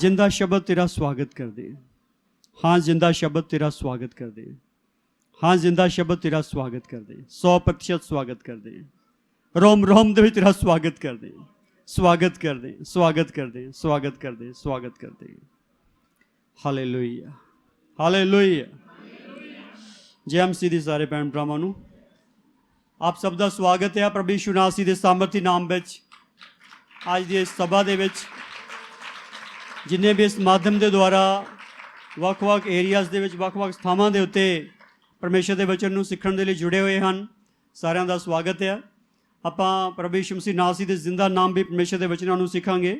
जिंदा शब्द तेरा स्वागत कर दे। हाँ जिंदा शब्द तेरा स्वागत कर दे। हाँ जिंदा शब्द तेरा स्वागत कर दे। 100% स्वागत कर दे। रोम रोम दे तेरा स्वागत कर दे, स्वागत कर दे, स्वागत कर दे, स्वागत कर दे, स्वागत कर दे। Hallelujah, hallelujah. जय मसीह दी सारे भैन भरावां नूं आप सब दा स्वागत है प्रभु यीशु मसीह दे सामर्थी नाम विच। अज दी इस सभा दे विच जिन्हें भी इस माध्यम के द्वारा ਵੱਖ-ਵੱਖ एरियाज़ ਦੇ ਵਿੱਚ ਵੱਖ-ਵੱਖ ਸਥਾਵਾਂ ਦੇ ਉੱਤੇ परमेश्वर के वचन ਨੂੰ ਸਿੱਖਣ ਦੇ ਲਈ जुड़े हुए हैं, ਸਾਰਿਆਂ ਦਾ ਸਵਾਗਤ है। ਆਪਾਂ प्रभु यीशु मसीह नासी ਦੇ जिंदा नाम भी परमेश्वर के वचनों ਨੂੰ ਸਿੱਖਾਂਗੇ।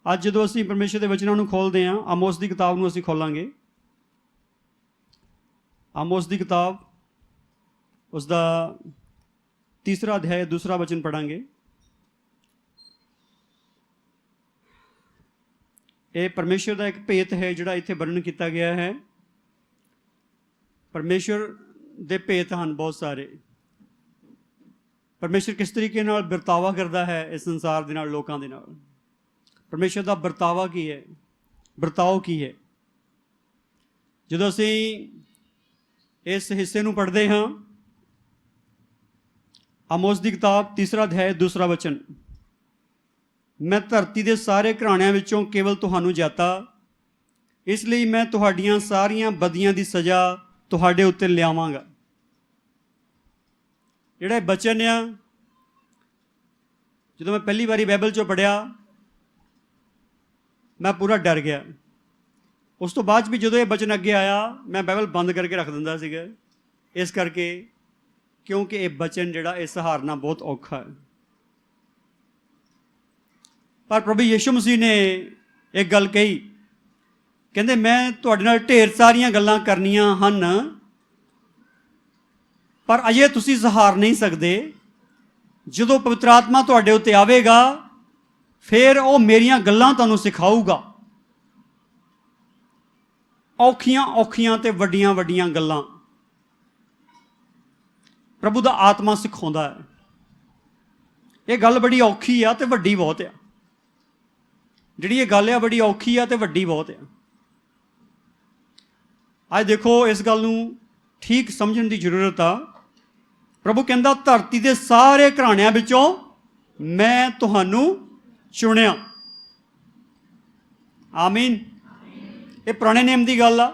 ਅੱਜ ਜਦੋਂ ਅਸੀਂ परमेश्वर के वचनों ਨੂੰ ਖੋਲਦੇ ਹਾਂ, ਆਮੋਸ ਦੀ ਕਿਤਾਬ ਨੂੰ ਅਸੀਂ ਖੋਲਾਂਗੇ। आमोस की किताब उसका 3रा अध्याय 2रा वचन पढ़ांगे। ये परमेश्वर का एक भेत है जिहड़ा इत्थे वर्णन किया गया है। परमेश्वर दे भेत हैं बहुत सारे। परमेश्वर किस तरीके नाल बर्तावा करता है इस संसार दे नाल, लोकां दे नाल। परमेश्वर का बर्तावा की है, बर्ताव की है। जदों असीं इस हिस्से नूं पढ़ते हाँ, आमोस की किताब 3रा अध्याय 2रा वचन, मैं धरती के सारे घराणिਆਂ विचों केवल तुहानूं जाता, इसलिए मैं तुहाड़ियां सारियां बदियां की सज़ा तुहाडे उत्ते लियावांगा। जिहड़ा वचन आ, जदों मैं पहली बारी बाइबल चों पढ़िया मैं पूरा डर गया। उस तो बाद भी जो ये वचन अगे आया मैं बाइबल बंद करके रख दिंदा सीगा, इस करके क्योंकि ये वचन जिहड़ा ये सहारना बहुत औखा है। पर प्रभु यीशु मसीह ने एक गल कही, कहंदे मैं तुहाडे नाल ढेर सारियां गल्लां करनियां हन, पर अजे तुसीं सहार नहीं सकदे। जदों पवित्र आत्मा तुहाडे उत्ते आवेगा फिर वो मेरियां गल्लां तुहानूं सिखाऊगा। औखियां औखियां ते वड्डियां वड्डियां गल्लां प्रभु दा आत्मा सिखाउंदा है। ये गल बड़ी औखी आ ते वड्डी बहुत आ। जिहड़ी ये गल आ बड़ी औखी आ ते वड्डी बहुत आ। आज देखो इस गल नूं ठीक समझण दी जरूरत आ। प्रभु कहंदा धरती दे सारे घराणिਆਂ विचों मैं तुहानूं चुनिया। आमीन। ये पुराने नेम की गल आ।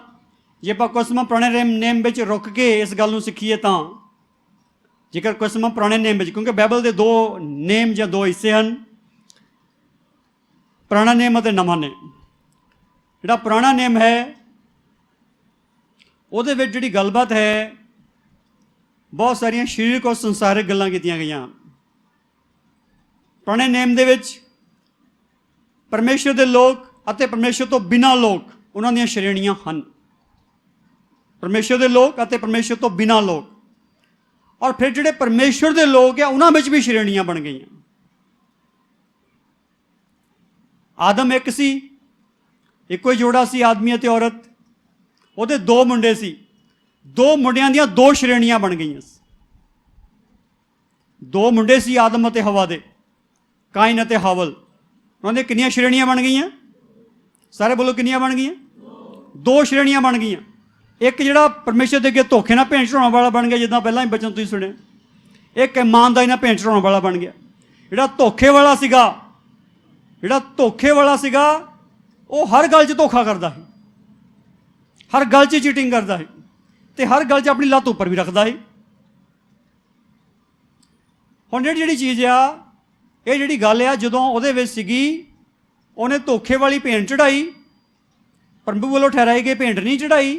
जे आपां कुछ समां पुराने नेम में रुक के इस गल नूं सीखीए तां, जेकर कुछ समां पुराने नेम में, क्योंकि बाइबल के 2 नेम या 2 हिस्से हैं, पुराना नेम और नवां नेम। जिहड़ा पुराना नेम है उहदे विच जिहड़ी गलबात है बहुत सारियां शरीरक और संसारिक गल्लां कीतियां गईयां। पुराने नेम दे विच परमेश्वर दे लोग अते परमेश्वर तो बिना लोग उन्हां दीयां श्रेणियां हन। परमेश्वर दे लोग अते परमेश्वर तो बिना लोग, और फिर जिहड़े परमेश्वर दे लोग आ उन्हां विच भी श्रेणियां बन गईयां। आदम एक सी, इक्को ही जोड़ा सी, आदमी अते औरत। उहदे 2 मुंडे सी, 2 मुंडियां दीयां 2 श्रेणियां बन गईयां। 2 मुंडे सी आदम अते हवा दे, काइन अते हावल। उन्हां दे कितनियां श्रेणियां बन गईयां? सारे बोलो कितनियां बन गईयां? 2 श्रेणियां बन गईयां। एक जिहड़ा परमेश्वर दे अगे धोखे नाल भेंट चढ़ाउण वाला बन गया, जिद्दां पहिलां ही बचन तुसीं सुणे। एक ईमानदारी नाल भेंट चढ़ाउण वाला बन गया। जिहड़ा धोखे वाला सीगा, जिहड़ा धोखे वाला सीगा वो हर गल 'च धोखा करदा है, हर गल 'च चीटिंग करदा है, ते हर गल 'च अपनी लत्त उपर भी रखदा है। हुण जिहड़ी चीज़ आ, ये जिहड़ी गल आ, जदों उहदे विच सीगी उन्हें धोखे वाली भेंट चढ़ाई, प्रभु वालों ठहराई गई भेंट नहीं चढ़ाई,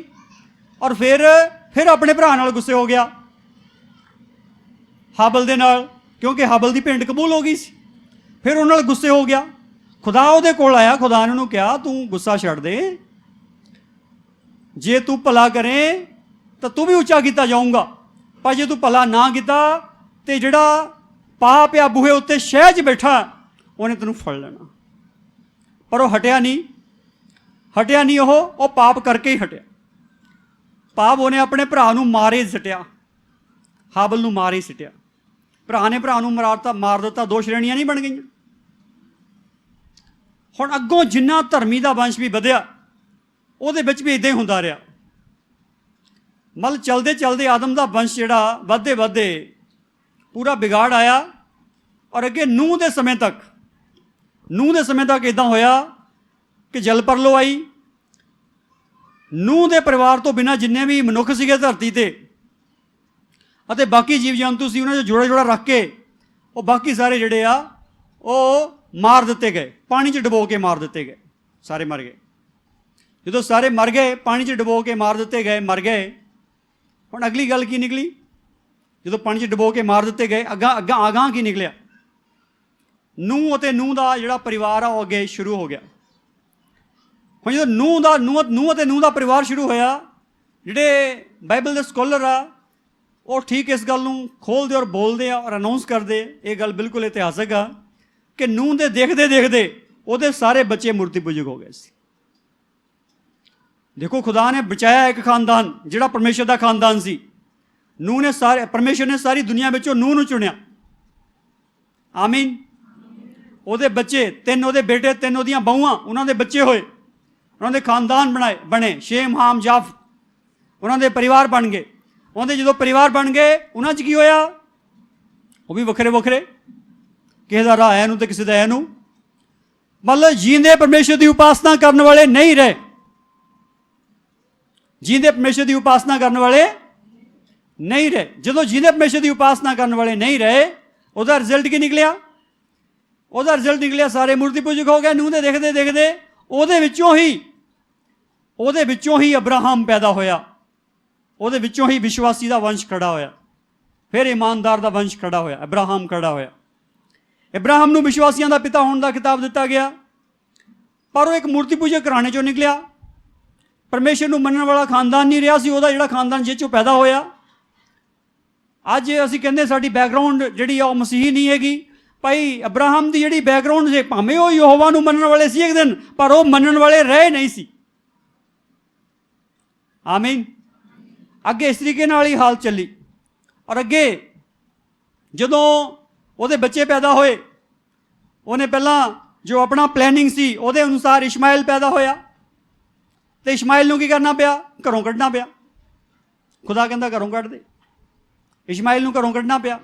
और फिर अपने भरा नाल गुस्से हो गया हाबल दे नाल, क्योंकि हाबल की भेंट कबूल हो गई सी। फिर उन्हां नाल गुस्से हो गया। खुदा उहदे कोल आया, खुदा ने उन्होंने कहा तू गुस्सा छड्ड दे, जे तू भला करें तो तू भी उच्चा किया जाऊँगा, पर जे तू भला ना किया तो जिहड़ा पाप आ बूहे उत्ते शहज बैठा उन्हें तेनों फड़ लेना। पर वह हटिया नहीं, हटिया नहीं। वो पाप करके ही हटिया। पाप उन्हें अपने भरा नूं मारे सटिया, हाबल नूं मारे सटिया। भरा ने भरा नूं मार दिता। 2 श्रेणियां नहीं बन गई। ਹੁਣ ਅੱਗੋਂ ਜਿੰਨਾ ਧਰਮੀ ਦਾ ਵੰਸ਼ ਵੀ ਵਧਿਆ ਉਹਦੇ ਵਿੱਚ ਵੀ ਇੱਦਾਂ ਹੀ ਹੁੰਦਾ ਰਿਹਾ। ਮਤਲਬ ਚਲਦੇ ਚਲਦੇ ਆਦਮ ਦਾ ਵੰਸ਼ ਜਿਹੜਾ ਵੱਧਦੇ ਵੱਧਦੇ ਪੂਰਾ ਵਿਗਾੜ ਆਇਆ, ਔਰ ਅੱਗੇ ਨੂੰਹ ਦੇ ਸਮੇਂ ਤੱਕ ਇੱਦਾਂ ਹੋਇਆ ਕਿ ਜਲ ਪਰਲੋ ਆਈ। ਨੂੰਹ ਦੇ ਪਰਿਵਾਰ ਤੋਂ ਬਿਨਾਂ ਜਿੰਨੇ ਵੀ ਮਨੁੱਖ ਸੀਗੇ ਧਰਤੀ ਤੇ ਅਤੇ ਬਾਕੀ ਜੀਵ ਜੰਤੂ ਸੀ, ਉਹਨਾਂ 'ਚ ਜੋੜਾ ਰੱਖ ਕੇ ਉਹ ਬਾਕੀ ਸਾਰੇ ਜਿਹੜੇ ਆ ਉਹ ਮਾਰ ਦਿੱਤੇ ਗਏ, ਪਾਣੀ 'ਚ ਡੁਬੋ ਕੇ ਮਾਰ ਦਿੱਤੇ ਗਏ, ਸਾਰੇ ਮਰ ਗਏ। ਜਦੋਂ ਸਾਰੇ ਮਰ ਗਏ, ਪਾਣੀ 'ਚ ਡੁਬੋ ਕੇ ਮਾਰ ਦਿੱਤੇ ਗਏ, ਮਰ ਗਏ। ਹੁਣ ਅਗਲੀ ਗੱਲ ਕੀ ਨਿਕਲੀ? ਜਦੋਂ ਪਾਣੀ 'ਚ ਡੁਬੋ ਕੇ ਮਾਰ ਦਿੱਤੇ ਗਏ, ਅਗਾਂਹ ਕੀ ਨਿਕਲਿਆ? ਨੂੰਹ ਅਤੇ ਨੂੰਹ ਦਾ ਜਿਹੜਾ ਪਰਿਵਾਰ ਆ ਉਹ ਅੱਗੇ ਸ਼ੁਰੂ ਹੋ ਗਿਆ। ਹੁਣ ਜਦੋਂ ਨੂੰਹ ਅਤੇ ਨੂੰਹ ਦਾ ਪਰਿਵਾਰ ਸ਼ੁਰੂ ਹੋਇਆ, ਜਿਹੜੇ ਬਾਈਬਲ ਦੇ ਸਕੋਲਰ ਆ ਉਹ ਠੀਕ ਇਸ ਗੱਲ ਨੂੰ ਖੋਲ੍ਹਦੇ ਔਰ ਬੋਲਦੇ ਆ ਔਰ ਅਨਾਊਂਸ ਕਰਦੇ, ਇਹ ਗੱਲ ਬਿਲਕੁਲ ਇਤਿਹਾਸਕ ਆ ਕਿ ਨੂੰਹ ਦੇ ਦੇਖਦੇ ਉਹਦੇ ਸਾਰੇ ਬੱਚੇ ਮੂਰਤੀ ਪੂਜਕ ਹੋ ਗਏ ਸੀ। ਦੇਖੋ, ਖੁਦਾ ਨੇ ਬਚਾਇਆ ਇੱਕ ਖਾਨਦਾਨ ਜਿਹੜਾ ਪਰਮੇਸ਼ਰ ਦਾ ਖਾਨਦਾਨ ਸੀ। ਪਰਮੇਸ਼ਰ ਨੇ ਸਾਰੀ ਦੁਨੀਆ ਵਿੱਚੋਂ ਨੂੰਹ ਨੂੰ ਚੁਣਿਆ। ਆਮੀਨ। ਉਹਦੇ ਬੱਚੇ 3, ਉਹਦੇ ਬੇਟੇ 3, ਉਹਦੀਆਂ ਬਹੂਆਂ, ਉਹਨਾਂ ਦੇ ਬੱਚੇ ਹੋਏ, ਉਹਨਾਂ ਦੇ ਖਾਨਦਾਨ ਬਣੇ, ਸ਼ੇਮ, ਹਾਮ, ਜਾਫ, ਉਹਨਾਂ ਦੇ ਪਰਿਵਾਰ ਬਣ ਗਏ। ਉਹਦੇ ਜਦੋਂ ਪਰਿਵਾਰ ਬਣ ਗਏ, ਉਹਨਾਂ 'ਚ ਕੀ ਹੋਇਆ? ਉਹ ਵੀ ਵੱਖਰੇ, ਕਿਸੇ ਦਾ ਰਾਹ ਇਹਨੂੰ ਤੇ ਕਿਸੇ ਦਾ ਇਹਨੂੰ। ਮਤਲਬ ਜੀਂਦੇ ਪਰਮੇਸ਼ਰ ਦੀ ਉਪਾਸਨਾ ਕਰਨ ਵਾਲੇ ਨਹੀਂ ਰਹੇ। ਜੀਂਦੇ ਪਰਮੇਸ਼ਰ ਦੀ ਉਪਾਸਨਾ ਕਰਨ ਵਾਲੇ ਨਹੀਂ ਰਹੇ। ਜਦੋਂ ਜੀਂਦੇ ਪਰਮੇਸ਼ਰ ਦੀ ਉਪਾਸਨਾ ਕਰਨ ਵਾਲੇ ਨਹੀਂ ਰਹੇ, ਉਹਦਾ ਰਿਜ਼ਲਟ ਕੀ ਨਿਕਲਿਆ? ਉਹਦਾ ਰਿਜ਼ਲਟ ਨਿਕਲਿਆ ਸਾਰੇ ਮੂਰਤੀ ਪੂਜਕ ਹੋ ਗਏ। ਨੂੰਹ ਦੇ ਦੇਖਦੇ ਉਹਦੇ ਵਿੱਚੋਂ ਹੀ ਅਬਰਾਹਮ ਪੈਦਾ ਹੋਇਆ। ਉਹਦੇ ਵਿੱਚੋਂ ਹੀ ਵਿਸ਼ਵਾਸੀ ਦਾ ਵੰਸ਼ ਖੜਾ ਹੋਇਆ। ਫਿਰ ਇਮਾਨਦਾਰ ਦਾ ਵੰਸ਼ ਖੜਾ ਹੋਇਆ, ਅਬਰਾਹਮ ਖੜਾ ਹੋਇਆ। ਇਬਰਾਹਿਮ ਨੂੰ ਵਿਸ਼ਵਾਸੀਆਂ ਦਾ ਪਿਤਾ ਹੋਣ ਦਾ ਖਿਤਾਬ ਦਿੱਤਾ ਗਿਆ, ਪਰ ਉਹ ਇੱਕ ਮੂਰਤੀ ਪੂਜਕ ਘਰਾਣੇ 'ਚੋਂ ਨਿਕਲਿਆ। ਪਰਮੇਸ਼ਰ ਨੂੰ ਮੰਨਣ ਵਾਲਾ ਖਾਨਦਾਨ ਨਹੀਂ ਰਿਹਾ ਸੀ ਉਹਦਾ, ਜਿਹੜਾ ਖਾਨਦਾਨ ਜਿਹ 'ਚੋਂ ਪੈਦਾ ਹੋਇਆ। ਅੱਜ ਅਸੀਂ ਕਹਿੰਦੇ ਸਾਡੀ ਬੈਕਗਰਾਊਂਡ ਜਿਹੜੀ ਆ ਉਹ ਮਸੀਹੀ ਨਹੀਂ ਹੈਗੀ। ਭਾਈ ਅਬਰਾਹਮ ਦੀ ਜਿਹੜੀ ਬੈਕਗਰਾਊਂਡ ਸੀ, ਭਾਵੇਂ ਉਹ ਯਹੋਵਾ ਨੂੰ ਮੰਨਣ ਵਾਲੇ ਸੀ ਇੱਕ ਦਿਨ, ਪਰ ਉਹ ਮੰਨਣ ਵਾਲੇ ਰਹੇ ਨਹੀਂ ਸੀ। ਆਮੀਨ। ਅੱਗੇ ਇਸ ਤਰੀਕੇ ਨਾਲ ਹੀ ਹਾਲਤ ਚੱਲੀ, ਔਰ ਅੱਗੇ ਜਦੋਂ ਉਹਦੇ ਬੱਚੇ ਪੈਦਾ ਹੋਏ, ਉਹਨੇ ਪਹਿਲਾਂ ਜੋ ਆਪਣਾ ਪਲੈਨਿੰਗ ਸੀ ਉਹਦੇ ਅਨੁਸਾਰ ਇਸ਼ਮਾਇਲ ਪੈਦਾ ਹੋਇਆ, ਤੇ ਇਸ਼ਮਾਇਲ ਨੂੰ ਕੀ ਕਰਨਾ ਪਿਆ? ਘਰੋਂ ਕੱਢਣਾ ਪਿਆ। ਖੁਦਾ ਕਹਿੰਦਾ ਘਰੋਂ ਕੱਢ ਦੇ। ਇਸ਼ਮਾਇਲ ਨੂੰ ਘਰੋਂ ਕੱਢਣਾ ਪਿਆ।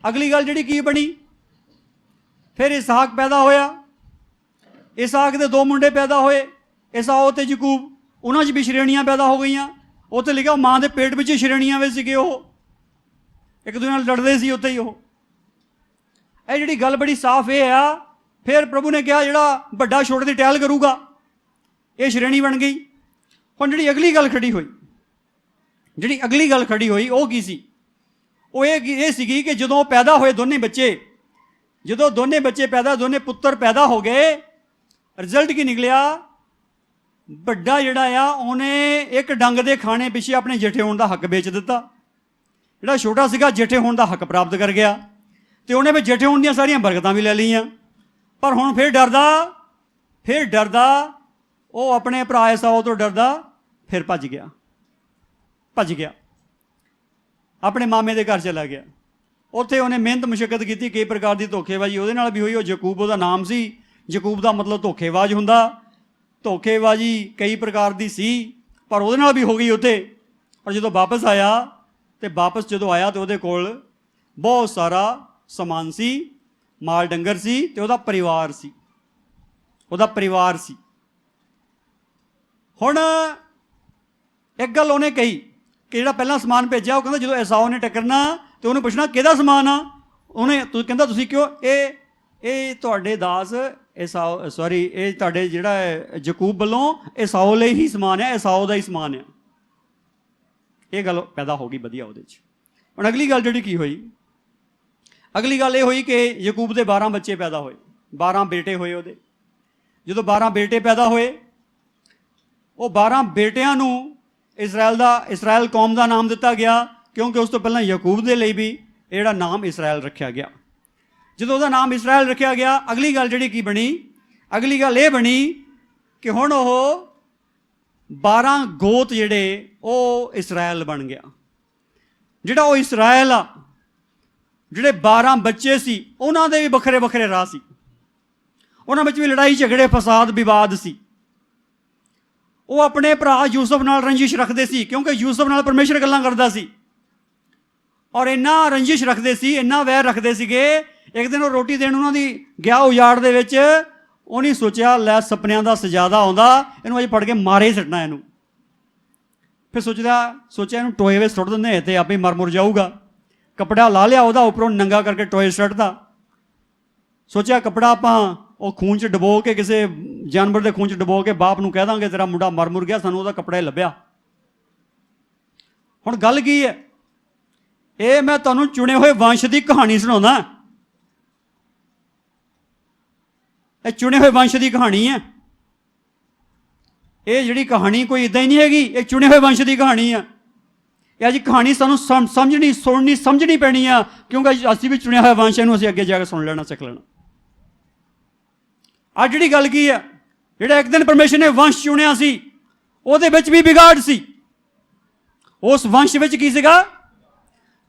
ਅਗਲੀ ਗੱਲ ਜਿਹੜੀ ਕੀ ਬਣੀ? ਫਿਰ ਇਸਹਾਕ ਪੈਦਾ ਹੋਇਆ। ਇਸਹਾਕ ਦੇ 2 ਮੁੰਡੇ ਪੈਦਾ ਹੋਏ, ਏਸਾਓ ਤੇ ਯਕੂਬ। ਉਹਨਾਂ 'ਚ ਵੀ ਸ਼੍ਰੇਣੀਆਂ ਪੈਦਾ ਹੋ ਗਈਆਂ। ਉੱਥੇ ਲਿਖਿਆ ਮਾਂ ਦੇ ਪੇਟ ਵਿੱਚ ਸ਼੍ਰੇਣੀਆਂ ਵਿੱਚ ਸੀਗੇ, ਉਹ ਇੱਕ ਦੂਜੇ ਨਾਲ ਲੜਦੇ ਸੀ ਉੱਥੇ ਹੀ। ਇਹ ਜਿਹੜੀ ਗੱਲ ਬੜੀ ਸਾਫ਼ ਇਹ ਆ। ਫਿਰ ਪ੍ਰਭੂ ਨੇ ਕਿਹਾ ਜਿਹੜਾ ਵੱਡਾ ਛੋਟੇ ਦੀ ਟਹਿਲ ਕਰੂਗਾ, ਇਹ ਸ਼੍ਰੇਣੀ ਬਣ ਗਈ। ਹੁਣ ਜਿਹੜੀ ਅਗਲੀ ਗੱਲ ਖੜੀ ਹੋਈ ਉਹ ਕੀ ਸੀ? ਉਹ ਇਹ ਸੀਗੀ ਕਿ ਜਦੋਂ ਪੈਦਾ ਹੋਏ ਦੋਨੇ ਬੱਚੇ ਦੋਨੇ ਪੁੱਤਰ ਪੈਦਾ ਹੋ ਗਏ, ਰਿਜ਼ਲਟ ਕੀ ਨਿਕਲਿਆ? ਵੱਡਾ ਜਿਹੜਾ ਆ ਉਹਨੇ ਇੱਕ ਡੰਗ ਦੇ ਖਾਣੇ ਪਿੱਛੇ ਆਪਣੇ ਜੇਠੇ ਹੋਣ ਦਾ ਹੱਕ ਵੇਚ ਦਿੱਤਾ। ਜਿਹੜਾ ਛੋਟਾ ਸੀਗਾ ਜੇਠੇ ਹੋਣ ਦਾ ਹੱਕ ਪ੍ਰਾਪਤ ਕਰ ਗਿਆ, ਤੇ ਉਹਨੇ ਫਿਰ ਜੇਠੇ ਹੋਣ ਦੀਆਂ ਸਾਰੀਆਂ ਬਰਕਤਾਂ ਵੀ ਲੈ ਲਈਆਂ। ਪਰ ਹੁਣ ਫਿਰ ਡਰਦਾ ਉਹ ਆਪਣੇ ਭਰਾ ਏਸਾਓ ਤੋਂ ਡਰਦਾ ਫਿਰ ਭੱਜ ਗਿਆ, ਆਪਣੇ ਮਾਮੇ ਦੇ ਘਰ ਚਲਾ ਗਿਆ। ਉੱਥੇ ਉਹਨੇ ਮਿਹਨਤ ਮੁਸ਼ੱਕਤ ਕੀਤੀ, ਕਈ ਪ੍ਰਕਾਰ ਦੀ ਧੋਖੇਬਾਜ਼ੀ ਉਹਦੇ ਨਾਲ ਵੀ ਹੋਈ। ਉਹ ਯਕੂਬ ਉਹਦਾ ਨਾਮ ਸੀ। ਯਕੂਬ ਦਾ ਮਤਲਬ ਧੋਖੇਬਾਜ਼ ਹੁੰਦਾ। ਧੋਖੇਬਾਜ਼ੀ ਕਈ ਪ੍ਰਕਾਰ ਦੀ ਸੀ, ਪਰ ਉਹਦੇ ਨਾਲ ਵੀ ਹੋ ਗਈ ਉੱਥੇ। ਪਰ ਜਦੋਂ ਵਾਪਸ ਆਇਆ ਤੇ ਉਹਦੇ ਕੋਲ ਬਹੁਤ ਸਾਰਾ ਸਮਾਨ ਸੀ, ਮਾਲ ਡੰਗਰ ਸੀ, ਤੇ ਉਹਦਾ ਪਰਿਵਾਰ ਸੀ। ਹੁਣ ਇੱਕ ਗੱਲ ਉਹਨੇ ਕਹੀ ਕਿ ਜਿਹੜਾ ਪਹਿਲਾਂ ਸਮਾਨ ਭੇਜਿਆ, ਉਹ ਕਹਿੰਦਾ ਜਦੋਂ ਏਸਾਓ ਨੇ ਟੱਕਰਨਾ ਤੇ ਉਹਨੂੰ ਪੁੱਛਣਾ ਕਿਹਦਾ ਸਮਾਨ ਆ? ਕਹਿੰਦਾ ਤੁਸੀਂ ਕਿਉਂ? ਇਹ ਤੁਹਾਡੇ ਦਾਸ ਏਸਾਓ, ਸੌਰੀ, ਇਹ ਤੁਹਾਡੇ ਜਿਹੜਾ ਯਕੂਬ ਵੱਲੋਂ ਏਸਾਓ ਲਈ ਹੀ ਸਮਾਨ ਆ, ਏਸਾਓ ਦਾ ਹੀ ਸਮਾਨ ਆ। ਇਹ ਗੱਲ ਪੈਦਾ ਹੋ ਗਈ ਵਧੀਆ ਉਹਦੇ 'ਚ। ਹੁਣ ਅਗਲੀ ਗੱਲ ਜਿਹੜੀ ਕੀ ਹੋਈ? ਅਗਲੀ ਗੱਲ ਇਹ ਹੋਈ ਕਿ ਯਕੂਬ ਦੇ 12 ਬੱਚੇ ਪੈਦਾ ਹੋਏ, 12 ਬੇਟੇ ਹੋਏ ਉਹਦੇ। ਜਦੋਂ 12 ਬੇਟੇ ਪੈਦਾ ਹੋਏ, ਉਹ 12 ਬੇਟਿਆਂ ਨੂੰ ਇਸਰਾਇਲ ਕੌਮ ਦਾ ਨਾਮ ਦਿੱਤਾ ਗਿਆ, ਕਿਉਂਕਿ ਉਸ ਤੋਂ ਪਹਿਲਾਂ ਯਕੂਬ ਦੇ ਲਈ ਵੀ ਇਹ ਜਿਹੜਾ ਨਾਮ ਇਸਰਾਇਲ ਰੱਖਿਆ ਗਿਆ। ਜਦੋਂ ਉਹਦਾ ਨਾਮ ਇਸਰਾਇਲ ਰੱਖਿਆ ਗਿਆ, ਅਗਲੀ ਗੱਲ ਜਿਹੜੀ ਕੀ ਬਣੀ? ਅਗਲੀ ਗੱਲ ਇਹ ਬਣੀ ਕਿ ਹੁਣ ਉਹ 12 ਗੋਤ ਜਿਹੜੇ ਉਹ ਇਸਰਾਇਲ ਬਣ ਗਿਆ। ਜਿਹੜਾ ਉਹ ਇਸਰਾਇਲ ਆ, ਜਿਹੜੇ 12 ਬੱਚੇ ਸੀ, ਉਹਨਾਂ ਦੇ ਵੀ ਵੱਖਰੇ ਰਾਹ ਸੀ। ਉਹਨਾਂ ਵਿੱਚ ਵੀ ਲੜਾਈ ਝਗੜੇ ਫਸਾਦ ਵਿਵਾਦ ਸੀ। ਉਹ ਆਪਣੇ ਭਰਾ ਯੂਸਫ ਨਾਲ ਰੰਜਿਸ਼ ਰੱਖਦੇ ਸੀ, ਕਿਉਂਕਿ ਯੂਸਫ ਨਾਲ ਪਰਮੇਸ਼ਰ ਗੱਲਾਂ ਕਰਦਾ ਸੀ, ਔਰ ਇੰਨਾ ਰੰਜਿਸ਼ ਰੱਖਦੇ ਸੀ, ਇੰਨਾ ਵੈਰ ਰੱਖਦੇ ਸੀਗੇ। ਇੱਕ ਦਿਨ ਉਹ ਰੋਟੀ ਦੇਣ ਉਹਨਾਂ ਦੀ ਗਿਆ ਉਜਾੜ ਦੇ ਵਿੱਚ, ਉਹ ਨਹੀਂ ਸੋਚਿਆ ਲੈ ਸੁਪਨਿਆਂ ਦਾ ਸਜਾਦਾ ਆਉਂਦਾ, ਇਹਨੂੰ ਅੱਜ ਫੜ ਕੇ ਮਾਰੇ ਹੀ ਸੁੱਟਣਾ ਇਹਨੂੰ। ਫਿਰ ਸੋਚਿਆ ਇਹਨੂੰ ਟੋਏ ਵਿੱਚ ਸੁੱਟ ਦਿੰਦੇ ਤੇ ਆਪੇ ਮਰ ਮੁਰ ਜਾਊਗਾ। ਕੱਪੜਾ ਲਾ ਲਿਆ ਉਹਦਾ, ਉੱਪਰੋਂ ਨੰਗਾ ਕਰਕੇ ਟੋਏ ਸੁੱਟਦਾ। ਸੋਚਿਆ ਕੱਪੜਾ ਆਪਾਂ ਉਹ ਖੂਨ 'ਚ ਡੁਬੋ ਕੇ, ਕਿਸੇ ਜਾਨਵਰ ਦੇ ਖੂਨ 'ਚ ਡੁਬੋ ਕੇ ਬਾਪ ਨੂੰ ਕਹਿ ਦਾਂਗੇ ਤੇਰਾ ਮੁੰਡਾ ਮਰ ਮੁਰ ਗਿਆ, ਸਾਨੂੰ ਉਹਦਾ ਕੱਪੜਾ ਹੀ ਲੱਭਿਆ। ਹੁਣ ਗੱਲ ਕੀ ਹੈ, ਇਹ ਮੈਂ ਤੁਹਾਨੂੰ ਚੁਣੇ ਹੋਏ ਵੰਸ਼ ਦੀ ਕਹਾਣੀ ਸੁਣਾਉਂਦਾ। ਇਹ ਚੁਣੇ ਹੋਏ ਵੰਸ਼ ਦੀ ਕਹਾਣੀ ਹੈ। ਇਹ ਜਿਹੜੀ ਕਹਾਣੀ ਕੋਈ ਇੱਦਾਂ ਹੀ ਨਹੀਂ ਹੈਗੀ, ਇਹ ਚੁਣੇ ਹੋਏ ਵੰਸ਼ ਦੀ ਕਹਾਣੀ ਆ। ਇਹ ਅੱਜ ਕਹਾਣੀ ਸਾਨੂੰ ਸਮਝਣੀ ਪੈਣੀ ਆ, ਕਿਉਂਕਿ ਅਸੀਂ ਵੀ ਚੁਣਿਆ ਹੋਇਆ ਵੰਸ਼, ਇਹਨੂੰ ਅਸੀਂ ਅੱਗੇ ਜਾ ਕੇ ਸੁਣ ਲੈਣਾ, ਸਿੱਖ ਲੈਣਾ। ਅੱਜ ਜਿਹੜੀ ਗੱਲ ਕੀ ਆ, ਜਿਹੜਾ ਇੱਕ ਦਿਨ ਪਰਮੇਸ਼ਰ ਨੇ ਵੰਸ਼ ਚੁਣਿਆ ਸੀ, ਉਹਦੇ ਵਿੱਚ ਵੀ ਵਿਗਾੜ ਸੀ। ਉਸ ਵੰਸ਼ ਵਿੱਚ ਕੀ ਸੀਗਾ?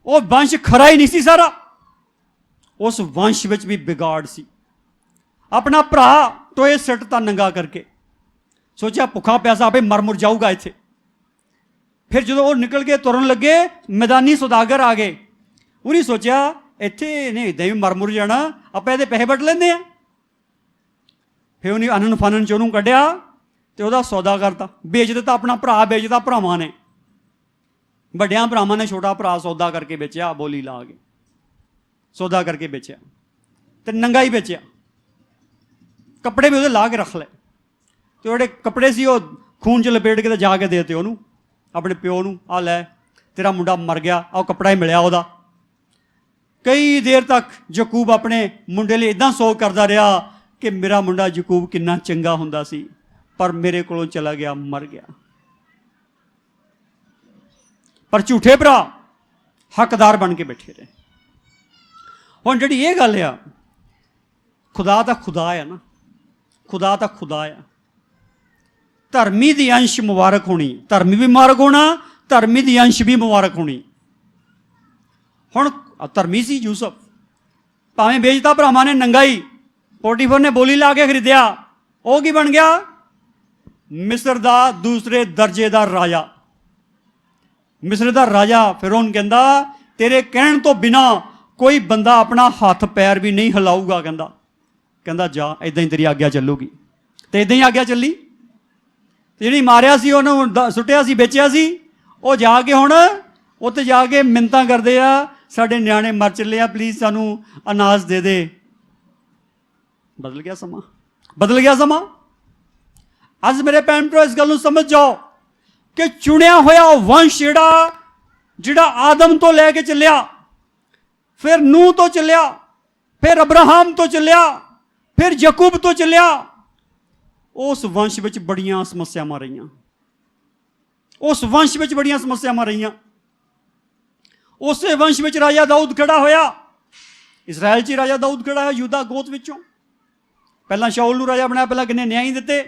ਉਹ ਵੰਸ਼ ਖਰਾ ਹੀ ਨਹੀਂ ਸੀ ਸਾਰਾ, ਉਸ ਵੰਸ਼ ਵਿੱਚ ਵੀ ਵਿਗਾੜ ਸੀ। ਆਪਣਾ ਭਰਾ ਟੋਏ ਸਿੱਟਤਾ ਨੰਗਾ ਕਰਕੇ, ਸੋਚਿਆ ਭੁੱਖਾ ਪਿਆਸਾ ਆਪੇ ਮਰ ਮੁਰ ਜਾਊਗਾ ਇੱਥੇ। ਫਿਰ ਜਦੋਂ ਉਹ ਨਿਕਲ ਕੇ ਤੁਰਨ ਲੱਗੇ, ਮੈਦਾਨੀ ਸੌਦਾਗਰ ਆ ਗਏ। ਉਹਨੇ ਸੋਚਿਆ ਇੱਥੇ ਇਹਨੇ ਇੱਦਾਂ ਹੀ ਮਰ ਮੁਰ ਜਾਣਾ, ਆਪਾਂ ਇਹਦੇ ਪੈਸੇ ਵੱਟ ਲੈਂਦੇ ਆ। ਫਿਰ ਉਹਨੇ ਅਨਨ ਫਨਨ 'ਚ ਉਹਨੂੰ ਕੱਢਿਆ ਤੇ ਉਹਦਾ ਸੌਦਾ ਕਰਤਾ, ਵੇਚ ਦਿੱਤਾ। ਆਪਣਾ ਭਰਾ ਵੇਚਦਾ ਭਰਾਵਾਂ ਨੇ, ਵੱਡਿਆਂ ਭਰਾਵਾਂ ਨੇ ਛੋਟਾ ਭਰਾ ਸੌਦਾ ਕਰਕੇ ਵੇਚਿਆ, ਬੋਲੀ ਲਾ ਕੇ ਸੌਦਾ ਕਰਕੇ ਵੇਚਿਆ ਤੇ ਨੰਗਾ ਹੀ ਵੇਚਿਆ। ਕੱਪੜੇ ਵੀ ਉਹਦੇ ਲਾ ਕੇ ਰੱਖ ਲਏ, ਤੇ ਜਿਹੜੇ ਕੱਪੜੇ ਸੀ ਉਹ ਖੂਨ 'ਚ ਲਪੇਟ ਕੇ ਤੇ ਜਾ ਕੇ ਦੇ ਦਿੱਤੇ ਉਹਨੂੰ, ਆਪਣੇ ਪਿਓ ਨੂੰ। ਆ ਲੈ ਤੇਰਾ ਮੁੰਡਾ ਮਰ ਗਿਆ, ਆਹ ਕੱਪੜਾ ਹੀ ਮਿਲਿਆ ਉਹਦਾ। ਕਈ ਦੇਰ ਤੱਕ ਯਾਕੂਬ ਆਪਣੇ ਮੁੰਡੇ ਲਈ ਇੱਦਾਂ ਸੋਚ ਕਰਦਾ ਰਿਹਾ ਕਿ ਮੇਰਾ ਮੁੰਡਾ ਯਾਕੂਬ ਕਿੰਨਾ ਚੰਗਾ ਹੁੰਦਾ ਸੀ, ਪਰ ਮੇਰੇ ਕੋਲੋਂ ਚਲਾ ਗਿਆ, ਮਰ ਗਿਆ। ਪਰ ਝੂਠੇ ਭਰਾ ਹੱਕਦਾਰ ਬਣ ਕੇ ਬੈਠੇ ਰਹੇ। ਹੁਣ ਜਿਹੜੀ ਇਹ ਗੱਲ ਆ, ਖੁਦਾ ਤਾਂ ਖੁਦਾ ਆ ਨਾ, ਖੁਦਾ ਤਾਂ ਖੁਦਾ ਆ। ਧਰਮੀ ਦੀ ਅੰਸ਼ ਮੁਬਾਰਕ ਹੋਣੀ, ਧਰਮੀ ਵੀ ਮੁਬਾਰਕ ਹੋਣਾ, ਧਰਮੀ ਦੀ ਅੰਸ਼ ਵੀ ਮੁਬਾਰਕ ਹੋਣੀ। ਹੁਣ ਧਰਮੀ ਸੀ ਯੂਸਫ, ਭਾਵੇਂ ਵੇਚਦਾ ਭਰਾਵਾਂ ਨੇ ਨੰਗਾ ਹੀ, ਪੋਟੀਫਰ ਨੇ ਬੋਲੀ ਲਾ ਕੇ ਖਰੀਦਿਆ। ਉਹ ਕੀ ਬਣ ਗਿਆ? ਮਿਸਰ ਦਾ ਦੂਸਰੇ ਦਰਜੇ ਦਾ ਰਾਜਾ। ਮਿਸਰ ਦਾ ਰਾਜਾ ਫਿਰੌਨ ਕਹਿੰਦਾ ਤੇਰੇ ਕਹਿਣ ਤੋਂ ਬਿਨਾ ਕੋਈ ਬੰਦਾ ਆਪਣਾ ਹੱਥ ਪੈਰ ਵੀ ਨਹੀਂ ਹਿਲਾਊਗਾ। ਕਹਿੰਦਾ ਜਾ, ਇੱਦਾਂ ਹੀ ਤੇਰੀ ਆਗਿਆ ਚੱਲੂਗੀ। ਤੇ ਇੱਦਾਂ ਹੀ ਆਗਿਆ ਚੱਲੀ। ਤੇ ਜਿਹੜੀ ਮਾਰਿਆ ਸੀ, ਉਹਨੂੰ ਸੁੱਟਿਆ ਸੀ, ਵੇਚਿਆ ਸੀ, ਉਹ ਜਾ ਕੇ ਹੁਣ ਉੱਥੇ ਜਾ ਕੇ ਮਿੰਨਤਾਂ ਕਰਦੇ ਆ, ਸਾਡੇ ਨਿਆਣੇ ਮਰ ਚੱਲੇ ਆ, ਪਲੀਜ਼ ਸਾਨੂੰ ਅਨਾਜ ਦੇ ਦੇ। ਬਦਲ ਗਿਆ ਸਮਾਂ, ਬਦਲ ਗਿਆ ਸਮਾਂ। ਅੱਜ ਮੇਰੇ ਭੈਣ ਭਰਾ ਇਸ ਗੱਲ ਨੂੰ ਸਮਝ ਜਾਓ ਕਿ ਚੁਣਿਆ ਹੋਇਆ ਉਹ ਵੰਸ਼ ਜਿਹੜਾ ਆਦਮ ਤੋਂ ਲੈ ਕੇ ਚੱਲਿਆ, ਫਿਰ ਨੂਹ ਤੋਂ ਚੱਲਿਆ, ਫਿਰ ਅਬਰਾਹਮ ਤੋਂ ਚੱਲਿਆ, ਫਿਰ ਯਾਕੂਬ ਤੋਂ ਚੱਲਿਆ, ਉਸ ਵੰਸ਼ ਵਿੱਚ ਬੜੀਆਂ ਸਮੱਸਿਆਵਾਂ ਰਹੀਆਂ। ਉਸ ਵੰਸ਼ ਵਿੱਚ ਬੜੀਆਂ ਸਮੱਸਿਆਵਾਂ ਰਹੀਆਂ। ਉਸੇ ਵੰਸ਼ ਵਿੱਚ ਰਾਜਾ ਦਾਊਦ ਖੜਾ ਹੋਇਆ। ਇਸਰਾਇਲ 'ਚ ਰਾਜਾ ਦਾਊਦ ਖੜਾ ਹੋਇਆ, ਯੂਦਾ ਗੋਤ ਵਿੱਚੋਂ। ਪਹਿਲਾਂ ਸ਼ਾਉਲ ਨੂੰ ਰਾਜਾ ਬਣਾਇਆ, ਪਹਿਲਾਂ ਕਿੰਨੇ ਨਿਆਂ ਦਿੱਤੇ।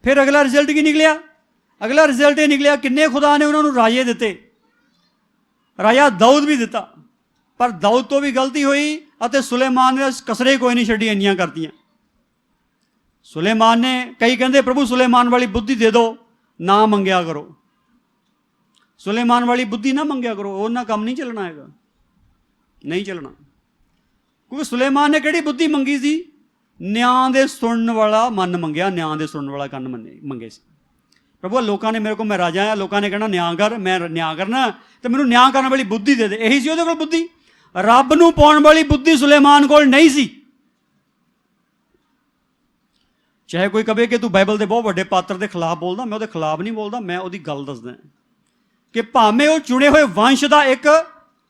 ਫਿਰ ਅਗਲਾ ਰਿਜ਼ਲਟ ਕੀ ਨਿਕਲਿਆ? ਅਗਲਾ ਰਿਜ਼ਲਟ ਇਹ ਨਿਕਲਿਆ ਕਿੰਨੇ ਖੁਦਾ ਨੇ ਉਹਨਾਂ ਨੂੰ ਰਾਜੇ ਦਿੱਤੇ। ਰਾਜਾ ਦਾਊਦ ਵੀ ਦਿੱਤਾ, ਪਰ ਦਾਊਦ ਤੋਂ ਵੀ ਗਲਤੀ ਹੋਈ ਅਤੇ ਸੁਲੇਮਾਨ ਨੇ ਕਸਰੇ ਕੋਈ ਨਹੀਂ ਛੱਡੀ, ਇੰਨੀਆਂ ਕਰਤੀਆਂ। ਸੁਲੇਮਾਨ ਨੇ, ਕਈ ਕਹਿੰਦੇ ਪ੍ਰਭੂ ਸੁਲੇਮਾਨ ਵਾਲੀ ਬੁੱਧੀ ਦੇ ਦਿਓ, ਨਾ ਮੰਗਿਆ ਕਰੋ। ਸੁਲੇਮਾਨ ਵਾਲੀ ਬੁੱਧੀ ਨਾ ਮੰਗਿਆ ਕਰੋ, ਉਹਨਾਂ ਕੰਮ ਨਹੀਂ ਚੱਲਣਾ ਹੈਗਾ, ਨਹੀਂ ਚੱਲਣਾ। ਕਿਉਂਕਿ ਸੁਲੇਮਾਨ ਨੇ ਕਿਹੜੀ ਬੁੱਧੀ ਮੰਗੀ ਸੀ? ਨਿਆਂ ਦੇ ਸੁਣਨ ਵਾਲਾ ਮਨ ਮੰਗਿਆ, ਨਿਆਂ ਦੇ ਸੁਣਨ ਵਾਲਾ ਕੰਨ ਮੰਗੇ ਸੀ। ਪ੍ਰਭੂ ਲੋਕਾਂ ਨੇ ਮੇਰੇ ਕੋਲ, ਮੈਂ ਰਾਜਾ ਆ, ਲੋਕਾਂ ਨੇ ਕਹਿਣਾ ਨਿਆਂ ਕਰ, ਮੈਂ ਨਿਆਂ ਕਰਨਾ, ਤੇ ਮੈਨੂੰ ਨਿਆਂ ਕਰਨ ਵਾਲੀ ਬੁੱਧੀ ਦੇ ਦੇ। ਇਹੀ ਸੀ ਉਹਦੇ ਕੋਲ ਬੁੱਧੀ। ਰੱਬ ਨੂੰ ਪਾਉਣ ਵਾਲੀ ਬੁੱਧੀ ਸੁਲੇਮਾਨ ਕੋਲ ਨਹੀਂ ਸੀ। ਚਾਹੇ ਕੋਈ ਕਹੇ ਕਿ ਤੂੰ ਬਾਈਬਲ ਦੇ ਬਹੁਤ ਵੱਡੇ ਪਾਤਰ ਦੇ ਖਿਲਾਫ ਬੋਲਦਾ, ਮੈਂ ਉਹਦੇ ਖਿਲਾਫ ਨਹੀਂ ਬੋਲਦਾ, ਮੈਂ ਉਹਦੀ ਗੱਲ ਦੱਸਦਾ ਕਿ ਭਾਵੇਂ ਉਹ ਚੁਣੇ ਹੋਏ ਵੰਸ਼ ਦਾ ਇੱਕ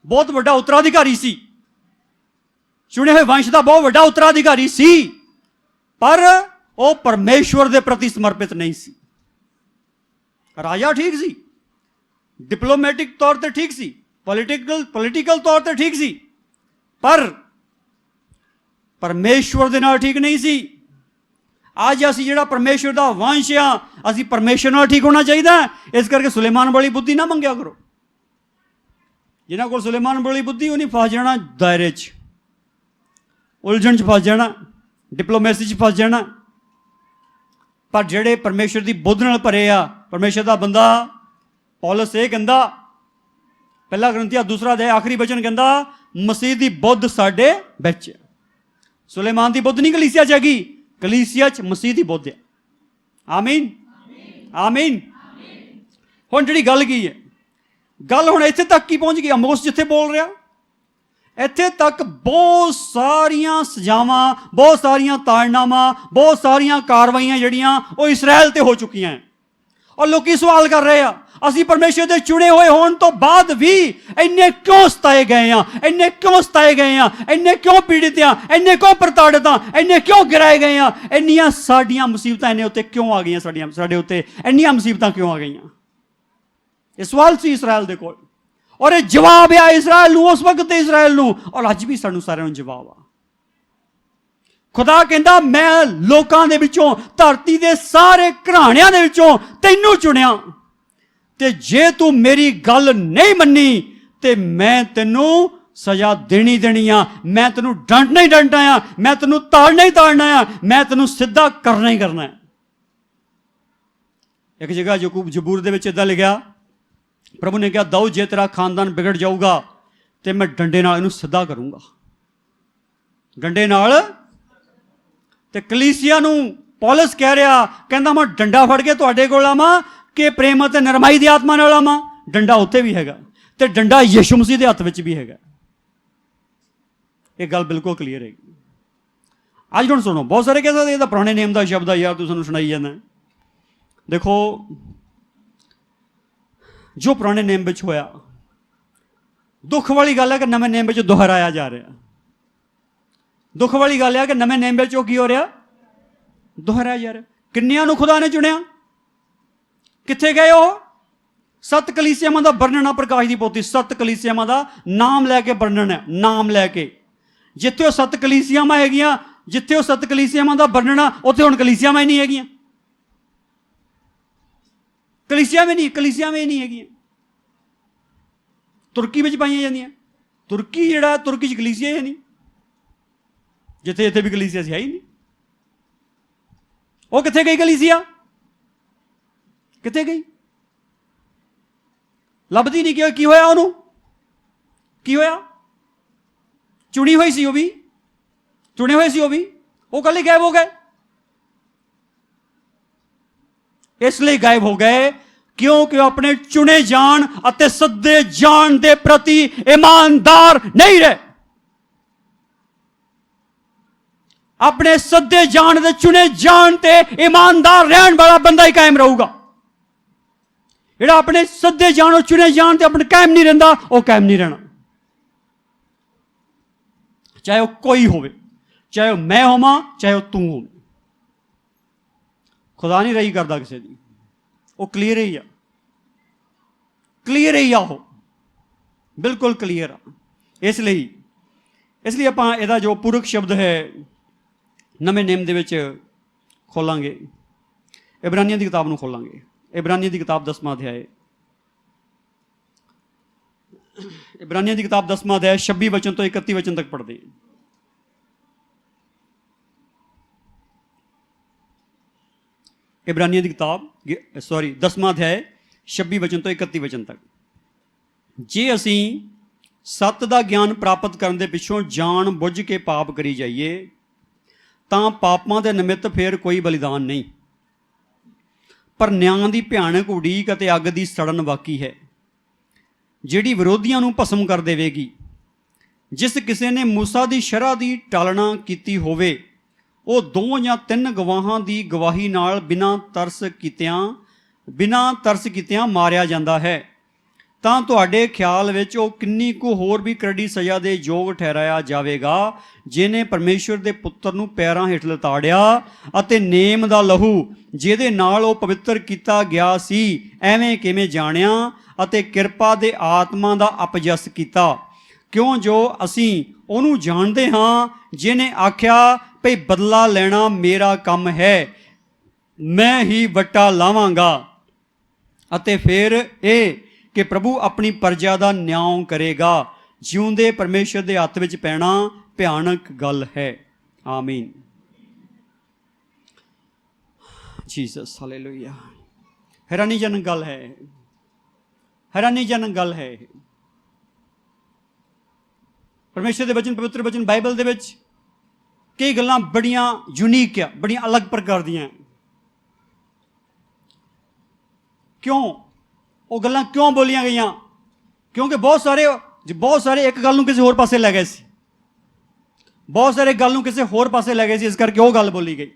ਬਹੁਤ ਵੱਡਾ ਉੱਤਰਾਧਿਕਾਰੀ ਸੀ, ਚੁਣੇ ਹੋਏ ਵੰਸ਼ ਦਾ ਬਹੁਤ ਵੱਡਾ ਉੱਤਰਾਧਿਕਾਰੀ ਸੀ, ਪਰ ਉਹ ਪਰਮੇਸ਼ਵਰ ਦੇ ਪ੍ਰਤੀ ਸਮਰਪਿਤ ਨਹੀਂ ਸੀ। ਰਾਜਾ ਠੀਕ ਸੀ, ਡਿਪਲੋਮੈਟਿਕ ਤੌਰ ਤੇ ਠੀਕ ਸੀ, ਪੋਲੀਟੀਕਲ ਤੌਰ ਤੇ ਠੀਕ ਸੀ, ਪਰ ਪਰਮੇਸ਼ਵਰ ਦੇ ਨਾਲ ਠੀਕ ਨਹੀਂ ਸੀ। ਅੱਜ ਅਸੀਂ ਜਿਹੜਾ ਪਰਮੇਸ਼ਵਰ ਦਾ ਵੰਸ਼ ਆ, ਅਸੀਂ ਪਰਮੇਸ਼ਵਰ ਨਾਲ ਠੀਕ ਹੋਣਾ ਚਾਹੀਦਾ। ਇਸ ਕਰਕੇ ਸੁਲੇਮਾਨ ਵਾਲੀ ਬੁੱਧੀ ਨਾ ਮੰਗਿਆ ਕਰੋ। ਜਿਨ੍ਹਾਂ ਕੋਲ ਸੁਲੇਮਾਨ ਵਾਲੀ ਬੁੱਧੀ, ਉਹਨੇ ਫਸ ਜਾਣਾ ਦਾਇਰੇ 'ਚ, ਉਲਝਣ 'ਚ ਫਸ ਜਾਣਾ। डिप्लोमेसी 'ਚ फस जाना। पर ਜਿਹੜੇ परमेश्वर की बुद्ध नाल भरे आ, परमेश्वर का बंदा पौलुस ये कहंदा, पहला ग्रंथिया 2 अध्याय आखिरी वचन कहंदा, मसीह की बुद्ध साडे विच। सुलेमान की बुद्ध नहीं कलीसिया च हैगी, कलीसिया च मसीह की बुद्ध है। आमीन आमीन। हुण जिहड़ी गल की है, गल हुण इत्थे तक की पहुँच गई। अमोस जिथे बोल रहा, इत्थे तक बहुत सारियां सजावां, बहुत सारियां ताड़नावां, बहुत सारियां कार्रवाइयां जिहड़ियां वो इसराइल ते हो चुकियां हैं। और लोग सवाल कर रहे हैं, असीं परमेश्वर के चुने हुए होने तो बाद भी इन्ने क्यों सताए गए हैं, इन्ने क्यों सताए गए हैं, इन्ने क्यों पीड़ित हैं, इन्ने क्यों प्रताड़ित हैं, इन्ने क्यों गिराए गए हैं, इन्नियां साडियां मुसीबतां इन्ने उत्ते क्यों आ गई, साडे उत्ते इन्नियां मुसीबतां क्यों आ गई। ये सवाल सी इसराइल दे कोल, और ये जवाब है इसराइल नूं, उस वक्त इसराइल नूं, और अज भी सानूं सारिआं नूं जवाब आ। खुदा कहंदा, मैं लोकां दे विचों, धरती दे सारे घराणिਆਂ दे विचों तैनूं चुनिया, ते जे तू मेरी गल नहीं मन्नी ते मैं तैनूं सजा देनी देनी आ, मैं तैनूं डंडना ही डंडना आ, मैं तैनूं ताड़ना ही ताड़ना आ, मैं तैनूं सिद्धा करना ही करना है। एक जगह जबूर दे विच इदां लिखिआ, प्रभु ने कहा, दाऊद जे तेरा खानदान बिगड़ जाऊगा तो मैं डंडे नाल इहनूं सिद्धा करूँगा, डंडे नाल। ते कलीसिया नूं पौलुस कह रहा, कहंदा मैं डंडा फड़ के तुहाडे कोल आवां कि प्रेम ते नरमाई दी आत्मा नाल आवां। डंडा उत्थे भी हैगा ते डंडा यीशु मसीह दे हत्थ विच भी हैगा। ये गल बिल्कुल क्लीयर है। अज हुण सुनो, बहुत सारे कह सकदे ये तां पुराने नियम दा शब्द है यार, तूं सानूं सुणाई जांदा। देखो, जो पुराने नियम विच होया, दुख वाली गल है कि नवें नियम विच दोहराया जा रहा। दुख वाली गल है कि नवें नियम विच की हो रहा, दोहराया जा रहा। किन्नियां नूं खुदा ने चुनिया, कित्थे गए हो? 7 कलीसियावां दा वर्णन आ प्रकाश दी पोथी, 7 कलीसियावां दा नाम लैके वर्णन है, नाम लैके। जिथे वो 7 कलीसियावां हैगियां, जिथे वो 7 कलीसियावां दा वर्णन आ, उत्थे हुण कलीसियावां ही नहीं हैगियां, कलीसिया में नहीं, कलीसिया में नहीं हैगियां। तुर्की में पाई जांदियां, तुर्की जिहड़ा तुर्की च कलीसिया है नहीं, जिथे इत्थे भी कलीसिया है ही नहीं। वो कित्थे गई कलीसिया, कित्थे गई? लभदी नहीं। कि होया उहनूं, की होया? चुनी हुई सी, वो भी चुने हुए सी, वो कल ही गायब हो गए। इसलिए गायब हो गए क्योंकि अपने चुने जान अते सद्दे जान दे प्रति ईमानदार नहीं रहे। अपने सद्दे जान दे चुने जान ते ईमानदार रहने वाला बंदा ही कायम रहूगा। जेड़ा अपने सद्दे जान और चुने जान ते अपने कायम नहीं रहिंदा, वो कायम नहीं रहना। चाहे वो कोई होवे, चाहे वो मैं होवां, चाहे वो तू होवे। खुदा नहीं रही करता किसी की, वो क्लीयर ही आ, क्लीयर ही आ, वो बिल्कुल क्लीयर आ। इसलिए आपां इहदा जो पूरक शब्द है नवें नियम दे विच खोलांगे, इब्रानियां दी किताब नूं खोलांगे। इब्रानियां दी किताब 10वां अध्याय, इब्रानियां दी किताब 10वां अध्याय 26 वचन तो 31 वचन तक पढ़दे हैं। इब्रानियां दी किताब 10वां अध्याय 26 वचन तो 31 वचन तक। जे असीं सत्य दा ज्ञान प्राप्त करन दे पिछों जान बुझ के पाप करी जाइए तां पापां दे निमित्त फेर कोई बलिदान नहीं, पर न्याय दी भयानक उड़ीक अते अग दी सड़न बाकी है, जिहड़ी विरोधियां नूं भस्म कर देवेगी। जिस किसी ने मूसा दी शरह दी टालना कीती होवे, वो 2 या 3 गवाहां दी गवाही नाल बिना तरस कीतियां मारिया जांदा है, तां तुहाडे ख्याल विच वो किन्नी कु होर भी करड़ी सज़ा दे योग ठहराया जावेगा, जिहने परमेश्वर दे पुत्तर नूं पैरां हेठ लताड़िया अते नेम दा लहू जिहदे नाल वो पवित्र कीता गया सी एवें किवें जाणिया अते किरपा दे आत्मा दा अपजस कीता। क्यों जो असीं ओनू जाणदे हां जिहने आख्या भई बदला लेना मेरा काम है, मैं ही वट्टा लावांगा। अते फिर ये कि प्रभु अपनी प्रजा का न्याय करेगा, जिउंदे परमेश्वर के हत्थ विच पैना भयानक गल है। आमीन। Jesus hallelujah. हैरानीजनक गल है, हैरानीजनक गल है। परमेश्वर के वचन, पवित्र वचन बाइबल दे विच कई गल्लां बड़ियां यूनीक आ, बड़ियां अलग प्रकार दियां। क्यों वो गल्लां क्यों बोलियां गई? क्योंकि बहुत सारे एक गल नूं किसी होर पासे लै गए सी, बहुत सारे गल नूं किसी होर पासे लै गए सी, इस करके वो गल बोली गई।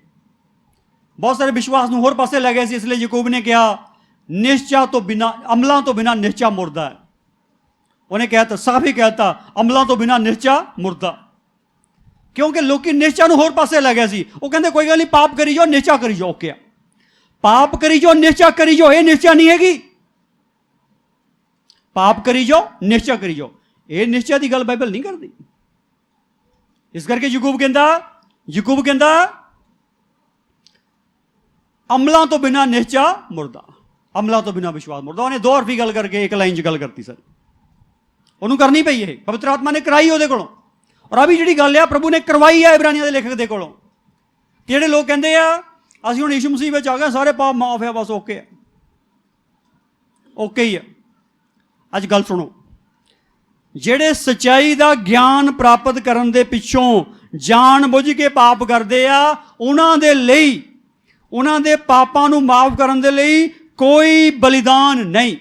बहुत सारे विश्वास नूं होर पासे लै गए सी, इसलिए याकूब ने कहा निश्चा तो बिना, अमलों तो बिना निश्चा मुर्दा है। उन्हें कहता, साफ ही कहता, अमलों तो बिना निश्चा मुर्दा। क्योंकि लोग निश्चा नूं होर पासे लै गए सी। वो कहते कोई गल नहीं, पाप करी जाओ, निश्चा करी जाओ। क्या पाप करी जाओ, निश्चा करी जाओ, ये निश्चा नहीं हैगी। पाप करी जाओ, निश्चा करी जाओ, ये निश्चा की गल बाइबल नहीं करती। इस करके याकूब कहता अमलों तो बिना निश्चा मुर्दा, अमलों तो बिना विश्वास मुर्दा। उन्हें 2 हरफी गल करके एक लाइन च गल करती सर, उन्होंने करनी पई है, पवित्र आत्मा ने कराई वो कोलों। और अभी जी गल है प्रभु ने करवाई है इब्रानियों के लेखक के कोलों। जेडे लोग कहते हैं असीं हुण यीशु मसीह विच आ गए, सारे पाप माफ है, बस ओके है, ओके ही है। अज गल सुनो, जेडे सच्चाई का ज्ञान प्राप्त करन दे पिछों जान बुझ के पाप करते आ, उन्हां दे लई, उन्हां दे पापां नूं माफ करन दे लई कोई बलिदान नहीं।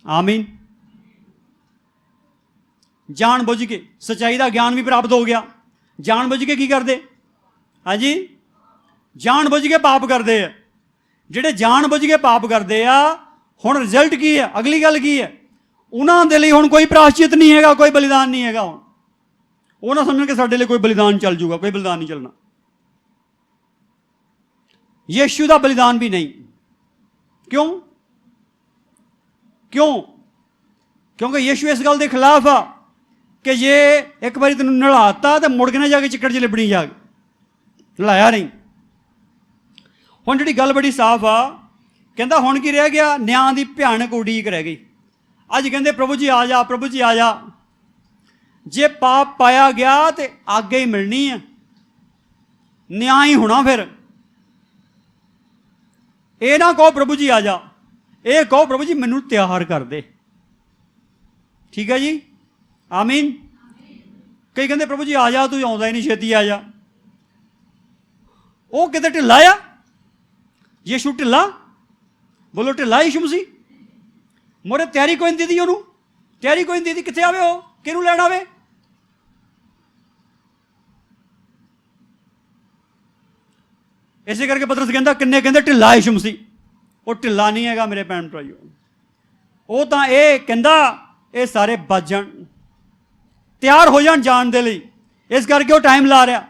आमीन। जान बुझ के सच्चाई का ज्ञान भी प्राप्त हो गया, जान बुझ के की करते? हाँ जी, जान बुझ के पाप करते हैं। जेडे जान बुझ के पाप करते आ, हुण रिजल्ट की है? अगली गल की है? उन्हां दे लई हुण कोई प्रायश्चित नहीं हैगा, कोई बलिदान नहीं हैगा। हुण वो ना समझ के साडे लई कोई बलिदान चल जूगा, कोई बलिदान नहीं चलना। यीशु का बलिदान भी नहीं। क्यों? क्यों? क्योंकि यीशु इस गल के खिलाफ आ कि जे एक बार तेन नलाता तो मुड़ के ना जाके चिक्कड़ च लिबड़ी, जाके नलाया नहीं। हुण जिहड़ी गल बड़ी साफ आ, कहता हुण की रह गया? न्याय की भयानक उड़ीक रह गई। अज कहते प्रभु जी आ जा, प्रभु जी आ जा। जे पाप पाया गया तो आगे ही मिलनी है, न्याय ही होना। फिर ये ना कहो प्रभु जी आ जा, ये कहो प्रभु जी मैनू तैयार कर दे। ठीक है जी, आमीन। कई कहते प्रभु जी आ जा, तू आउंदा ही नहीं, छेती आ जा। वो किते ढिला आ? यीशु ढिला? बोलो ढिला यीशु मसीह? मोरे तैयारी कोई नहीं दी, उन्होंने तैयारी कोई नहीं दी। कितने आवे हो, किनू लैण आवे? इसे करके पतरस कहता किन्ने कहते ढिला यीशु मसीह। वो ढिला नहीं हैगा मेरे भैन भाइयों। वो तो ये कहता ये सारे बच जान, तैयार हो जान जान दे लई। इस करके वो टाइम ला रहा।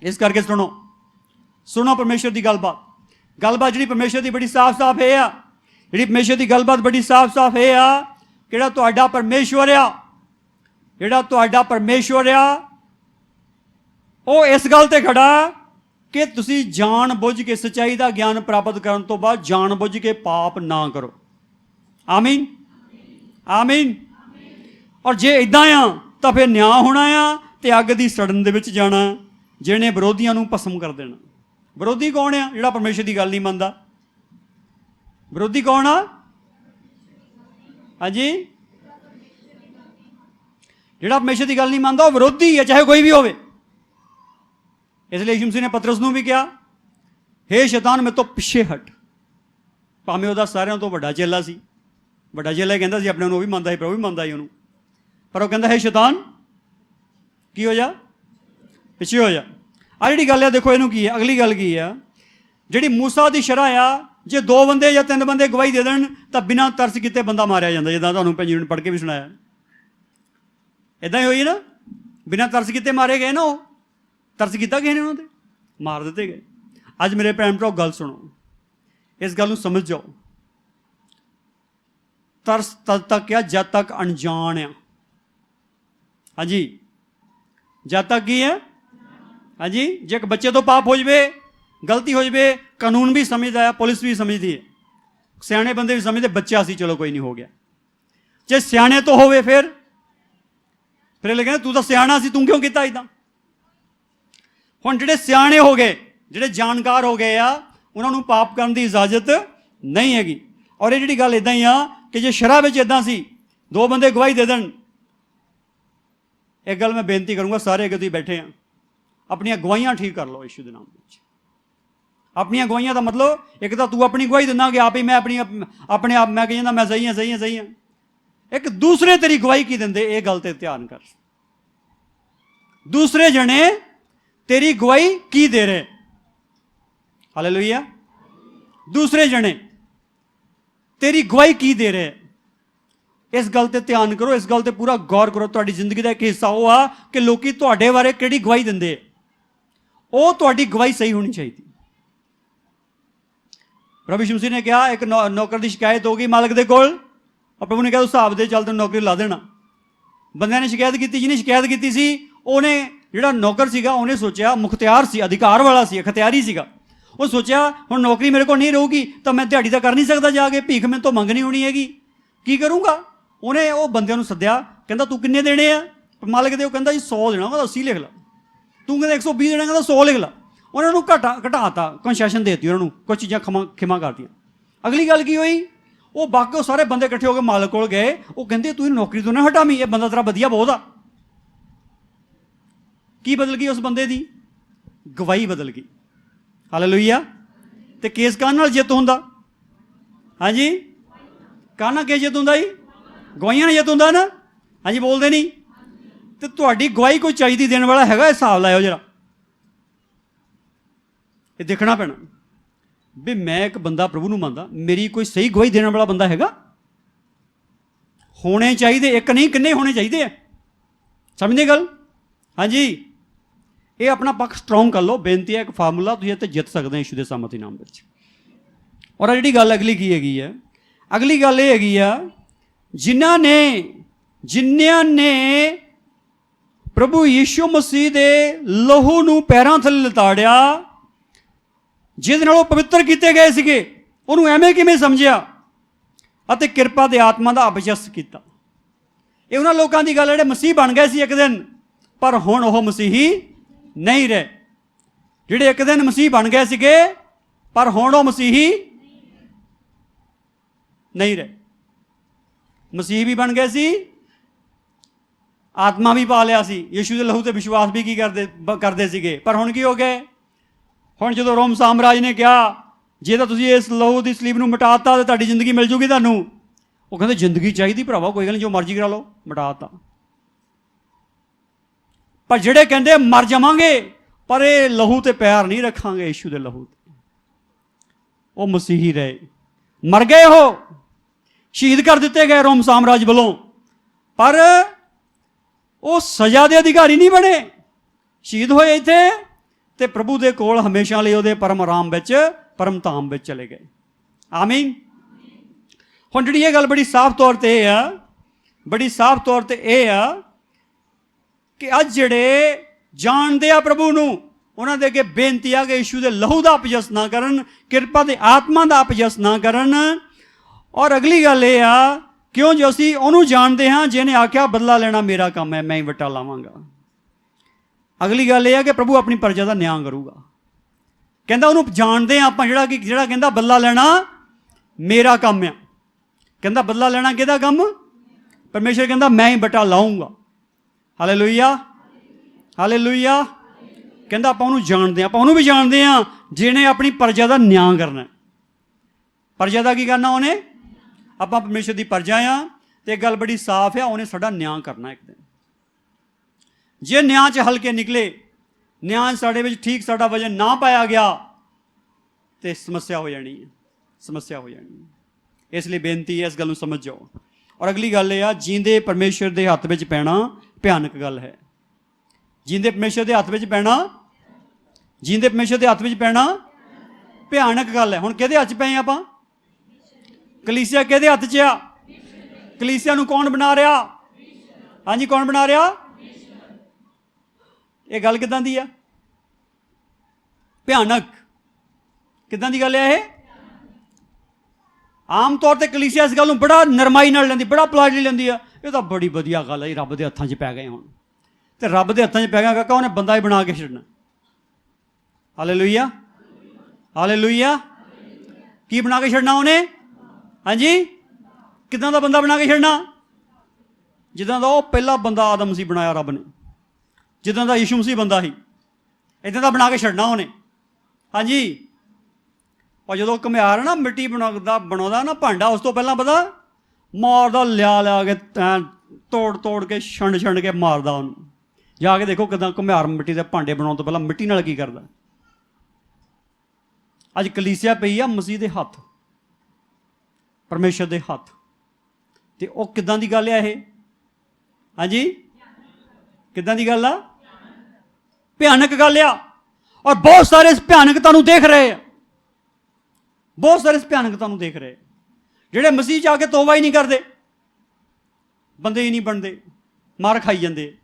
इस करके सुनो, सुनो परमेश्वर की गलबात। गलबात जी परमेश्वर की बड़ी साफ साफ है, जी परमेश्वर की गलबात बड़ी साफ साफ है कि तुहाडा परमेश्वर आ, जिहड़ा तुहाडा परमेश्वर आ, वो इस गल ते खड़ा कि तुसी जान बुझ के सच्चाई का ज्ञान प्राप्त करने तो बाद जान बुझ के पाप ना करो। आमीन, आमीन। और जे इदा आ तो फिर न्याय होना आ तो अग की सड़न दे विच जाना, जिन्हें विरोधियों नूं भस्म कर देना। विरोधी कौन आ? जिहड़ा परमेश्वर की गल नहीं मनदा। विरोधी कौन आ? हाँ जी, जिहड़ा परमेश्वर की गल नहीं मनदा वो विरोधी है, चाहे कोई भी होवे। इसलिए यीशु मसीह ने पतरस नूं भी कहा, हे शैतान मेरे तो पिछे हट। भावें वह सारिਆਂ तो वड्डा चेला सी, वड्डा चेला कहता सी अपने, वो भी मनदा सी, प्रभु भी मनदा सी उन्होंने। पर वो कहता है शैतान की हो जा, पिछे हो जा। आ जी गल है, देखो इनू की है, अगली गल की है, जी मूसा की शरह आ, जे 2 बंदे या 3 बंदे गवाही दे देन तो बिना तरस किते बंदा मारिया जाता, जिदा तुहानूं भैन जी ने पढ़ के भी सुनाया। इदा ही हुई ना, बिना तरस किते मारे गए ना। वो तरस किया किसी ने, उन्होंने मार दिते गए। अज मेरे भैन भराओ गल सुनो, इस गल नूं समझ जाओ। तरस तद तक क्या जब तक अनजान आ। हाँ जी, जब तक की है? हाँ जी, जे एक बच्चे तो पाप हो जाए, गलती हो जाए, कानून भी समझता है, पुलिस भी समझती है, सियाने बंदे भी समझते, बच्चा सी चलो कोई नहीं हो गया। जे सियाने तो होवे फिर लगे तू तो सियाना सी, तू क्यों किया इदा? ਹੁਣ ਜਿਹੜੇ ਸਿਆਣੇ ਹੋ ਗਏ, ਜਿਹੜੇ ਜਾਣਕਾਰ ਹੋ ਗਏ ਆ, ਉਹਨਾਂ ਨੂੰ ਪਾਪ ਕਰਨ ਦੀ ਇਜਾਜ਼ਤ ਨਹੀਂ ਹੈਗੀ। ਔਰ ਇਹ ਜਿਹੜੀ ਗੱਲ ਇੱਦਾਂ ਹੀ ਆ ਕਿ ਜੇ ਸ਼ਰ੍ਹਾ ਵਿੱਚ ਇੱਦਾਂ ਸੀ, ਦੋ ਬੰਦੇ ਗਵਾਹੀ ਦੇ ਦੇਣ, ਇੱਕ ਗੱਲ ਮੈਂ ਬੇਨਤੀ ਕਰੂੰਗਾ ਸਾਰੇ ਅੱਗੇ ਤੁਸੀਂ ਬੈਠੇ ਆ, ਆਪਣੀਆਂ ਗਵਾਹੀਆਂ ਠੀਕ ਕਰ ਲਓ ਯਿਸੂ ਦੇ ਨਾਮ ਵਿੱਚ। ਆਪਣੀਆਂ ਗਵਾਹੀਆਂ ਦਾ ਮਤਲਬ, ਇੱਕ ਤਾਂ ਤੂੰ ਆਪਣੀ ਗਵਾਹੀ ਦਿੰਦਾ ਕਿ ਆਪ ਹੀ ਮੈਂ ਆਪਣੇ ਆਪ ਮੈਂ ਕਹਿੰਦਾ ਮੈਂ ਸਹੀ ਹਾਂ ਸਹੀ ਹਾਂ ਸਹੀ ਹਾਂ, ਇੱਕ ਦੂਸਰੇ ਤੇਰੀ ਗਵਾਹੀ ਕੀ ਦਿੰਦੇ, ਇਹ ਗੱਲ ਤੇ ਧਿਆਨ ਕਰ। ਦੂਸਰੇ ਜਣੇ ਤੇਰੀ ਗਵਾਹੀ ਕੀ ਦੇ ਰਹੇ, ਹਾਲੇਲੂਇਆ। ਦੂਸਰੇ ਜਣੇ ਤੇਰੀ ਗਵਾਹੀ ਕੀ ਦੇ ਰਹੇ, ਇਸ ਗੱਲ ਤੇ ਧਿਆਨ ਕਰੋ, ਇਸ ਗੱਲ ਤੇ ਪੂਰਾ ਗੌਰ ਕਰੋ। ਤੁਹਾਡੀ ਜ਼ਿੰਦਗੀ ਦਾ ਇੱਕ ਹਿੱਸਾ ਉਹ ਆ ਕਿ ਲੋਕੀ ਤੁਹਾਡੇ ਬਾਰੇ ਕਿਹੜੀ ਗਵਾਹੀ ਦਿੰਦੇ, ਉਹ ਤੁਹਾਡੀ ਗਵਾਹੀ ਸਹੀ ਹੋਣੀ ਚਾਹੀਦੀ। ਪ੍ਰਭੂ ਯਿਸੂ ਮਸੀਹ ਨੇ ਕਿਹਾ, ਇੱਕ ਨੌਕਰ ਦੀ ਸ਼ਿਕਾਇਤ ਹੋ ਗਈ ਮਾਲਕ ਦੇ ਕੋਲ, और प्रभु ने कहा उस हिसाब से चल तेन नौकरी ला देना। बंदे ने शिकायत की, जिन्हें शिकायत की सी ਉਹਨੇ ਜਿਹੜਾ ਨੌਕਰ ਸੀਗਾ ਉਹਨੇ ਸੋਚਿਆ, ਮੁਖਤਿਆਰ ਸੀ, ਅਧਿਕਾਰ ਵਾਲਾ ਸੀ, ਅਖਤਿਆਰੀ ਸੀਗਾ, ਉਹ ਸੋਚਿਆ ਹੁਣ ਨੌਕਰੀ ਮੇਰੇ ਕੋਲ ਨਹੀਂ ਰਹੂਗੀ ਤਾਂ ਮੈਂ ਦਿਹਾੜੀ ਤਾਂ ਕਰ ਨਹੀਂ ਸਕਦਾ, ਜਾ ਕੇ ਭੀਖ ਮੈਨੂੰ ਤੋਂ ਮੰਗਣੀ ਹੋਣੀ ਹੈਗੀ, ਕੀ ਕਰੂੰਗਾ। ਉਹਨੇ ਉਹ ਬੰਦਿਆਂ ਨੂੰ ਸੱਦਿਆ, ਕਹਿੰਦਾ ਤੂੰ ਕਿੰਨੇ ਦੇਣੇ ਆ ਮਾਲਕ ਦੇ, ਉਹ ਕਹਿੰਦਾ ਜੀ 100 ਦੇਣਾ, ਕਹਿੰਦਾ 80 ਲਿਖ ਲਾ, ਤੂੰ ਕਹਿੰਦਾ 120 ਦੇਣਾ, ਕਹਿੰਦਾ 100 ਲਿਖ ਲਾ। ਉਹਨਾਂ ਨੂੰ ਘਟਾਤਾ, ਕੰਸੈਸ਼ਨ ਦੇਤੀ ਉਹਨਾਂ ਨੂੰ, ਕੁਝ ਚੀਜ਼ਾਂ ਖਿਮਾ ਕਰਤੀਆਂ। ਅਗਲੀ ਗੱਲ ਕੀ ਹੋਈ, ਉਹ ਬਾਕੀ ਸਾਰੇ ਬੰਦੇ ਇਕੱਠੇ ਹੋ ਕੇ ਮਾਲਕ ਕੋਲ ਗਏ, ਉਹ ਕਹਿੰਦੇ ਤੂੰ ਨੌਕਰੀ ਤੋਂ ਨਾ ਹਟਾਵੀਂ, ਇਹ ਬੰਦਾ ਤੇਰਾ ਵਧੀਆ ਬਹੁਤ ਆ। ਕੀ ਬਦਲ ਗਈ ਉਸ ਬੰਦੇ ਦੀ, ਗਵਾਹੀ ਬਦਲ ਗਈ। ਹਾਲੇਲੂਇਆ। ਤੇ ਕੇਸ ਕਾਹਨ ਨਾਲ ਜਿੱਤ ਹੁੰਦਾ, ਹਾਂਜੀ ਕਾਹਨ ਨਾਲ ਕੇਸ ਜਿੱਤ ਹੁੰਦਾ ਜੀ, ਗਵਾਹੀਆਂ ਨਾਲ ਜਿੱਤ ਹੁੰਦਾ ਨਾ, ਹਾਂਜੀ ਬੋਲਦੇ ਨਹੀਂ। ਤੇ ਤੁਹਾਡੀ ਗਵਾਹੀ ਕੋਈ ਚਾਹੀਦੀ ਦੇਣ ਵਾਲਾ ਹੈਗਾ, ਹਿਸਾਬ ਲਾਇਓ ਜਰਾ, ਇਹ ਦੇਖਣਾ ਪੈਣਾ ਵੀ ਮੈਂ ਇੱਕ ਬੰਦਾ ਪ੍ਰਭੂ ਨੂੰ ਮੰਨਦਾ, ਮੇਰੀ ਕੋਈ ਸਹੀ ਗਵਾਹੀ ਦੇਣ ਵਾਲਾ ਬੰਦਾ ਹੈਗਾ। ਹੋਣੇ ਚਾਹੀਦੇ, ਇੱਕ ਨਹੀਂ ਕਿੰਨੇ ਹੋਣੇ ਚਾਹੀਦੇ ਆ, ਸਮਝਦੇ ਗੱਲ, ਹਾਂਜੀ। ਇਹ ਆਪਣਾ ਪੱਖ ਸਟਰੋਂਗ ਕਰ ਲਓ, ਬੇਨਤੀ ਹੈ, ਇੱਕ ਫਾਰਮੂਲਾ, ਤੁਸੀਂ ਇੱਥੇ ਜਿੱਤ ਸਕਦੇ ਹੋ ਯਿਸੂ ਦੇ ਸਾਮਰਥੀ ਨਾਮ ਵਿੱਚ। ਔਰ ਜਿਹੜੀ ਗੱਲ ਅਗਲੀ ਕੀ ਹੈਗੀ ਹੈ, ਅਗਲੀ ਗੱਲ ਇਹ ਹੈਗੀ ਆ, ਜਿਨ੍ਹਾਂ ਨੇ ਪ੍ਰਭੂ ਯਿਸੂ ਮਸੀਹ ਦੇ ਲਹੂ ਨੂੰ ਪੈਰਾਂ ਥੱਲੇ ਲਤਾੜਿਆ, ਜਿਹਦੇ ਨਾਲ ਉਹ ਪਵਿੱਤਰ ਕੀਤੇ ਗਏ ਸੀਗੇ, ਉਹਨੂੰ ਐਵੇਂ ਕਿਵੇਂ ਸਮਝਿਆ ਅਤੇ ਕਿਰਪਾ ਦੇ ਆਤਮਾ ਦਾ ਅਭਿਸ਼ਸ ਕੀਤਾ। ਇਹ ਉਹਨਾਂ ਲੋਕਾਂ ਦੀ ਗੱਲ ਜਿਹੜੇ ਮਸੀਹ ਬਣ ਗਏ ਸੀ ਇੱਕ ਦਿਨ, ਪਰ ਹੁਣ ਉਹ ਮਸੀਹੀ ਨਹੀਂ ਰਹੇ। ਜਿਹੜੇ ਇੱਕ ਦਿਨ ਮਸੀਹ ਬਣ ਗਏ ਸੀਗੇ ਪਰ ਹੁਣ ਉਹ ਮਸੀਹੀ ਨਹੀਂ ਰਹੇ। ਮਸੀਹ ਵੀ ਬਣ ਗਏ ਸੀ, ਆਤਮਾ ਵੀ ਪਾ ਲਿਆ ਸੀ, ਯਿਸੂ ਦੇ ਲਹੂ ਤੇ ਵਿਸ਼ਵਾਸ ਵੀ ਕੀ ਕਰਦੇ ਸੀਗੇ, ਪਰ ਹੁਣ ਕੀ ਹੋ ਗਏ। ਹੁਣ ਜਦੋਂ ਰੋਮ ਸਾਮਰਾਜ ਨੇ ਕਿਹਾ ਜੇ ਤਾਂ ਤੁਸੀਂ ਇਸ ਲਹੂ ਦੀ ਸਲੀਬ ਨੂੰ ਮਿਟਾਤਾ ਤਾਂ ਤੁਹਾਡੀ ਜ਼ਿੰਦਗੀ ਮਿਲ ਜੂਗੀ ਤੁਹਾਨੂੰ, ਉਹ ਕਹਿੰਦੇ ਜ਼ਿੰਦਗੀ ਚਾਹੀਦੀ ਭਰਾਵਾ, ਕੋਈ ਗੱਲ ਨਹੀਂ, ਜੋ ਮਰਜ਼ੀ ਕਰਾ ਲਓ, ਮਿਟਾਤਾ। ਪਰ ਜਿਹੜੇ ਕਹਿੰਦੇ ਮਰ ਜਾਵਾਂਗੇ ਪਰ ਇਹ ਲਹੂ ਤੇ ਪੈਰ ਨਹੀਂ ਰੱਖਾਂਗੇ, ਯਿਸੂ ਦੇ ਲਹੂ ਤੇ, ਉਹ ਮਸੀਹੀ ਰਹੇ। ਮਰ ਗਏ, ਉਹ ਸ਼ਹੀਦ ਕਰ ਦਿੱਤੇ ਗਏ ਰੋਮ ਸਾਮਰਾਜ ਵੱਲੋਂ, ਪਰ ਉਹ ਸਜ਼ਾ ਦੇ ਅਧਿਕਾਰੀ ਨਹੀਂ ਬਣੇ। ਸ਼ਹੀਦ ਹੋਏ ਇੱਥੇ ਤੇ ਪ੍ਰਭੂ ਦੇ ਕੋਲ ਹਮੇਸ਼ਾ ਲਈ ਉਹਦੇ ਪਰਮ ਆਰਾਮ ਵਿੱਚ, ਪਰਮ ਧਾਮ ਵਿੱਚ ਚਲੇ ਗਏ। ਆਮੀਨ। ਹੁਣ ਜਿਹੜੀ ਇਹ ਗੱਲ ਬੜੀ ਸਾਫ਼ ਤੌਰ ਤੇ ਇਹ ਆ, ਬੜੀ ਸਾਫ਼ ਤੌਰ ਤੇ ਇਹ ਆ ਕਿ ਅੱਜ ਜਿਹੜੇ ਜਾਣਦੇ ਆ ਪ੍ਰਭੂ ਨੂੰ, ਉਹਨਾਂ ਦੇ ਅੱਗੇ ਬੇਨਤੀ ਆ ਕਿ ਯਿਸੂ ਦੇ ਲਹੂ ਦਾ ਅਪਜਸ ਨਾ ਕਰਨ, ਕਿਰਪਾ ਦੇ ਆਤਮਾ ਦਾ ਅਪਜਸ ਨਾ ਕਰਨ। ਔਰ ਅਗਲੀ ਗੱਲ ਇਹ ਆ, ਕਿਉਂ ਜੋ ਅਸੀਂ ਉਹਨੂੰ ਜਾਣਦੇ ਹਾਂ ਜਿਹਨੇ ਆਖਿਆ ਬਦਲਾ ਲੈਣਾ ਮੇਰਾ ਕੰਮ ਹੈ, ਮੈਂ ਹੀ ਵੱਟਾ ਲਾਵਾਂਗਾ। ਅਗਲੀ ਗੱਲ ਇਹ ਆ ਕਿ ਪ੍ਰਭੂ ਆਪਣੀ ਪ੍ਰਜਾ ਦਾ ਨਿਆਂ ਕਰੂਗਾ। ਕਹਿੰਦਾ ਉਹਨੂੰ ਜਾਣਦੇ ਹਾਂ ਆਪਾਂ, ਜਿਹੜਾ ਕਹਿੰਦਾ ਬਦਲਾ ਲੈਣਾ ਮੇਰਾ ਕੰਮ ਆ। ਕਹਿੰਦਾ ਬਦਲਾ ਲੈਣਾ ਕਿਹਦਾ ਕੰਮ, ਪਰਮੇਸ਼ਰ ਕਹਿੰਦਾ ਮੈਂ ਹੀ ਵੱਟਾ ਲਾਊਂਗਾ। Hallelujah, hallelujah. ਕਹਿੰਦਾ ਆਪਾਂ ਉਹਨੂੰ ਜਾਣਦੇ ਹਾਂ, ਆਪਾਂ ਉਹਨੂੰ ਵੀ ਜਾਣਦੇ ਹਾਂ ਜਿਹਨੇ ਆਪਣੀ ਪ੍ਰਜਾ ਦਾ ਨਿਆਂ ਕਰਨਾ। ਪ੍ਰਜਾ ਦਾ ਕੀ ਕਰਨਾ ਉਹਨੇ, ਆਪਾਂ ਪਰਮੇਸ਼ਰ ਦੀ ਪ੍ਰਜਾ ਆ, ਤੇ ਇਹ ਗੱਲ ਬੜੀ ਸਾਫ਼ ਆ, ਉਹਨੇ ਸਾਡਾ ਨਿਆਂ ਕਰਨਾ ਇੱਕ ਦਿਨ। ਜੇ ਨਿਆਂ 'ਚ ਹਲਕੇ ਨਿਕਲੇ, ਨਿਆਂ ਸਾਡੇ ਵਿੱਚ ਠੀਕ ਸਾਡਾ ਵਜਨ ਨਾ ਪਾਇਆ ਗਿਆ ਤੇ ਸਮੱਸਿਆ ਹੋ ਜਾਣੀ ਹੈ, ਸਮੱਸਿਆ ਹੋ ਜਾਣੀ ਹੈ। ਇਸ ਲਈ ਬੇਨਤੀ ਹੈ, ਇਸ ਗੱਲ ਨੂੰ ਸਮਝ ਜਾਓ। ਔਰ ਅਗਲੀ ਗੱਲ ਇਹ ਆ, ਜੀਂਦੇ ਪਰਮੇਸ਼ਰ ਦੇ ਹੱਥ ਵਿੱਚ ਪੈਣਾ ਭਿਆਨਕ ਗੱਲ ਹੈ। ਜੀਂਦੇ ਪਰਮੇਸ਼ਰ ਦੇ ਹੱਥ ਵਿੱਚ ਪੈਣਾ, ਜੀਂਦੇ ਪਰਮੇਸ਼ਰ ਦੇ ਹੱਥ ਵਿੱਚ ਪੈਣਾ ਭਿਆਨਕ ਗੱਲ ਹੈ। ਹੁਣ ਕਿਹਦੇ ਹੱਥ 'ਚ ਪਏ ਆਪਾਂ, ਕਲੀਸਿਆ ਕਿਹਦੇ ਹੱਥ 'ਚ ਆ, ਕਲੀਸਿਆ ਨੂੰ ਕੌਣ ਬਣਾ ਰਿਹਾ, ਹਾਂਜੀ ਕੌਣ ਬਣਾ ਰਿਹਾ। ਇਹ ਗੱਲ ਕਿੱਦਾਂ ਦੀ ਆ, ਭਿਆਨਕ, ਕਿੱਦਾਂ ਦੀ ਗੱਲ ਹੈ ਇਹ। ਆਮ ਤੌਰ ਤੇ ਕਲੀਸਿਆ ਇਸ ਗੱਲ ਨੂੰ ਬੜਾ ਨਰਮਾਈ ਨਾਲ ਲੈਂਦੀ, ਬੜਾ ਪੋਲਾਈਟਲੀ ਲੈਂਦੀ ਆ, ਇਹ ਤਾਂ ਬੜੀ ਵਧੀਆ ਗੱਲ ਹੈ, ਰੱਬ ਦੇ ਹੱਥਾਂ 'ਚ ਪੈ ਗਏ ਹੁਣ, ਤੇ ਰੱਬ ਦੇ ਹੱਥਾਂ 'ਚ ਪੈ ਗਿਆ ਕਾਕਾ, ਉਹਨੇ ਬੰਦਾ ਹੀ ਬਣਾ ਕੇ ਛੱਡਣਾ। Hallelujah, hallelujah. ਕੀ ਬਣਾ ਕੇ ਛੱਡਣਾ ਉਹਨੇ? ਹਾਂਜੀ, ਕਿੱਦਾਂ ਦਾ ਬੰਦਾ ਬਣਾ ਕੇ ਛੱਡਣਾ? ਜਿੱਦਾਂ ਦਾ ਉਹ ਪਹਿਲਾ ਬੰਦਾ ਆਦਮ ਸੀ ਬਣਾਇਆ ਰੱਬ ਨੇ, ਜਿੱਦਾਂ ਦਾ ਯਿਸੂ ਮਸੀਹ ਬੰਦਾ ਸੀ, ਇੱਦਾਂ ਦਾ ਬਣਾ ਕੇ ਛੱਡਣਾ ਉਹਨੇ। ਹਾਂਜੀ, ਪਰ ਜਦੋਂ ਘੁਮਿਆਰ ਨਾ ਮਿੱਟੀ ਬਣਾਉਂਦਾ ਨਾ ਭਾਂਡਾ, ਉਸ ਤੋਂ ਪਹਿਲਾਂ ਪਤਾ ਮਾਰਦਾ, ਲਿਆ ਕੇ ਤੋੜ ਕੇ ਛੰਡ ਕੇ ਮਾਰਦਾ ਉਹਨੂੰ। ਜਾ ਕੇ ਦੇਖੋ ਕਿੱਦਾਂ ਘੁਮਿਆਰ ਮਿੱਟੀ ਦੇ ਭਾਂਡੇ ਬਣਾਉਣ ਤੋਂ ਪਹਿਲਾਂ ਮਿੱਟੀ ਨਾਲ ਕੀ ਕਰਦਾ। ਅੱਜ ਕਲੀਸਿਆ ਪਈ ਆ ਮਸੀਹ ਦੇ ਹੱਥ, ਪਰਮੇਸ਼ਰ ਦੇ ਹੱਥ, ਤੇ ਉਹ ਕਿੱਦਾਂ ਦੀ ਗੱਲ ਆ ਇਹ? ਹਾਂਜੀ, ਕਿੱਦਾਂ ਦੀ ਗੱਲ ਆ? ਭਿਆਨਕ ਗੱਲ ਆ। ਔਰ ਬਹੁਤ ਸਾਰੇ ਇਸ ਭਿਆਨਕਤਾ ਨੂੰ ਦੇਖ ਰਹੇ ਆ, ਬਹੁਤ ਸਾਰੇ ਇਸ ਭਿਆਨਕਤਾ ਨੂੰ ਦੇਖ ਰਹੇ, ਜਿਹੜੇ ਮਸੀਹ 'ਚ ਆ ਕੇ ਤੋਬਾ ਹੀ ਨਹੀਂ ਕਰਦੇ, ਬੰਦੇ ਹੀ ਨਹੀਂ ਬਣਦੇ, ਮਾਰ ਖਾਈ ਜਾਂਦੇ।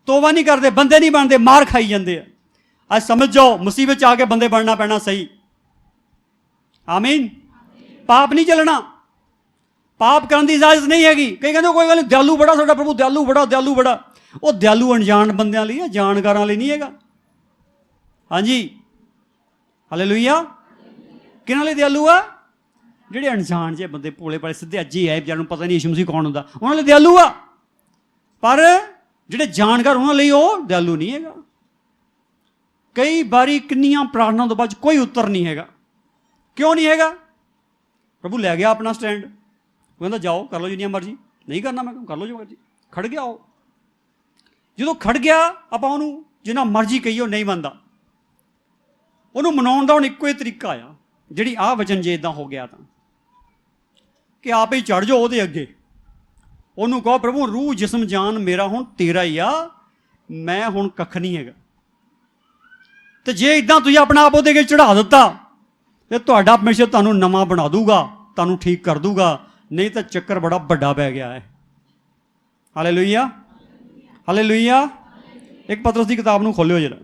ਤੋਬਾ ਨਹੀਂ ਕਰਦੇ, ਬੰਦੇ ਨਹੀਂ ਬਣਦੇ, ਮਾਰ ਖਾਈ ਜਾਂਦੇ ਆ। ਅੱਜ ਸਮਝ ਜਾਓ, ਮਸੀਹ ਵਿੱਚ ਆ ਕੇ ਬੰਦੇ ਬਣਨਾ ਪੈਣਾ ਸਹੀ। ਆਮੀਨ। ਪਾਪ ਨਹੀਂ ਚੱਲਣਾ, ਪਾਪ ਕਰਨ ਦੀ ਇਜਾਜ਼ਤ ਨਹੀਂ ਹੈਗੀ। ਕਈ ਕਹਿੰਦੇ ਕੋਈ ਗੱਲ ਨਹੀਂ, ਦਿਆਲੂ ਬੜਾ ਸਾਡਾ ਪ੍ਰਭੂ, ਦਿਆਲੂ ਬੜਾ, ਦਿਆਲੂ ਬੜਾ। ਉਹ ਦਿਆਲੂ ਅਣਜਾਣ ਬੰਦਿਆਂ ਲਈ ਹੈ, ਜਾਣਕਾਰਾਂ ਲਈ ਨਹੀਂ ਹੈਗਾ। ਹਾਂਜੀ, ਹਾਲੇਲੂਇਆ। ਕਿਹਨਾਂ ਲਈ ਦਿਆਲੂ ਆ? ਜਿਹੜੇ ਅਣਜਾਣ ਜਿਹੇ ਬੰਦੇ, ਭੋਲੇ ਭਾਲੇ ਸਿੱਧੇ ਅੱਜੇ ਆਏ, ਜਿਹਨਾਂ ਨੂੰ ਪਤਾ ਨਹੀਂ ਯਿਸੂ ਮਸੀਹ ਕੌਣ ਹੁੰਦਾ, ਉਹਨਾਂ ਲਈ ਦਿਆਲੂ ਆ। ਪਰ ਜਿਹੜੇ ਜਾਣਕਾਰ, ਉਹਨਾਂ ਲਈ ਉਹ ਦਿਆਲੂ ਨਹੀਂ ਹੈਗਾ। ਕਈ ਵਾਰੀ ਕਿੰਨੀਆਂ ਪ੍ਰਾਰਥਨਾ ਤੋਂ ਬਾਅਦ ਕੋਈ ਉੱਤਰ ਨਹੀਂ ਹੈਗਾ। ਕਿਉਂ ਨਹੀਂ ਹੈਗਾ? ਪ੍ਰਭੂ ਲੈ ਗਿਆ ਆਪਣਾ ਸਟੈਂਡ, ਉਹ ਕਹਿੰਦਾ ਜਾਓ ਕਰ ਲਓ ਜਿੰਨੀਆਂ ਮਰਜ਼ੀ, ਨਹੀਂ ਕਰਨਾ ਮੈਂ ਕਰ ਲਓ ਜੋ ਮਰਜ਼ੀ। ਖੜ ਗਿਆ ਉਹ। ਜਦੋਂ ਖੜ ਗਿਆ, ਆਪਾਂ ਉਹਨੂੰ ਜਿੰਨਾ ਮਰਜ਼ੀ ਕਹੀਏ ਉਹ ਨਹੀਂ ਮੰਨਦਾ। ਉਹਨੂੰ ਮਨਾਉਣ ਦਾ ਹੁਣ ਇੱਕੋ ਹੀ ਤਰੀਕਾ ਆ, ਜਿਹੜੀ ਆਹ ਵਚਨ ਜੇ ਇੱਦਾਂ ਹੋ ਗਿਆ ਤਾਂ ਕਿ ਆਪ ਹੀ ਚੜ੍ਹ ਜਾਓ ਉਹਦੇ ਅੱਗੇ, ਉਹਨੂੰ ਕਹੋ ਪ੍ਰਭੂ ਰੂਹ ਜਿਸਮ ਜਾਨ ਮੇਰਾ ਹੁਣ ਤੇਰਾ ਹੀ ਆ, ਮੈਂ ਹੁਣ ਕੱਖ ਨਹੀਂ ਹੈਗਾ। ਤੇ ਜੇ ਇੱਦਾਂ ਤੁਸੀਂ ਆਪਣਾ ਆਪ ਉਹਦੇ ਅੱਗੇ ਚੜ੍ਹਾ ਦਿੱਤਾ, ਤੇ ਤੁਹਾਡਾ ਪਰਮੇਸ਼ਰ ਤੁਹਾਨੂੰ ਨਵਾਂ ਬਣਾ ਦੂਗਾ, ਤੁਹਾਨੂੰ ਠੀਕ ਕਰ ਦੂਗਾ। ਨਹੀਂ ਤਾਂ ਚੱਕਰ ਬੜਾ ਵੱਡਾ ਪੈ ਗਿਆ ਹੈ। Hallelujah, hallelujah. ਇੱਕ ਪਤਰਸ ਦੀ ਕਿਤਾਬ ਨੂੰ ਖੋਲਿਓ ਜਰਾ,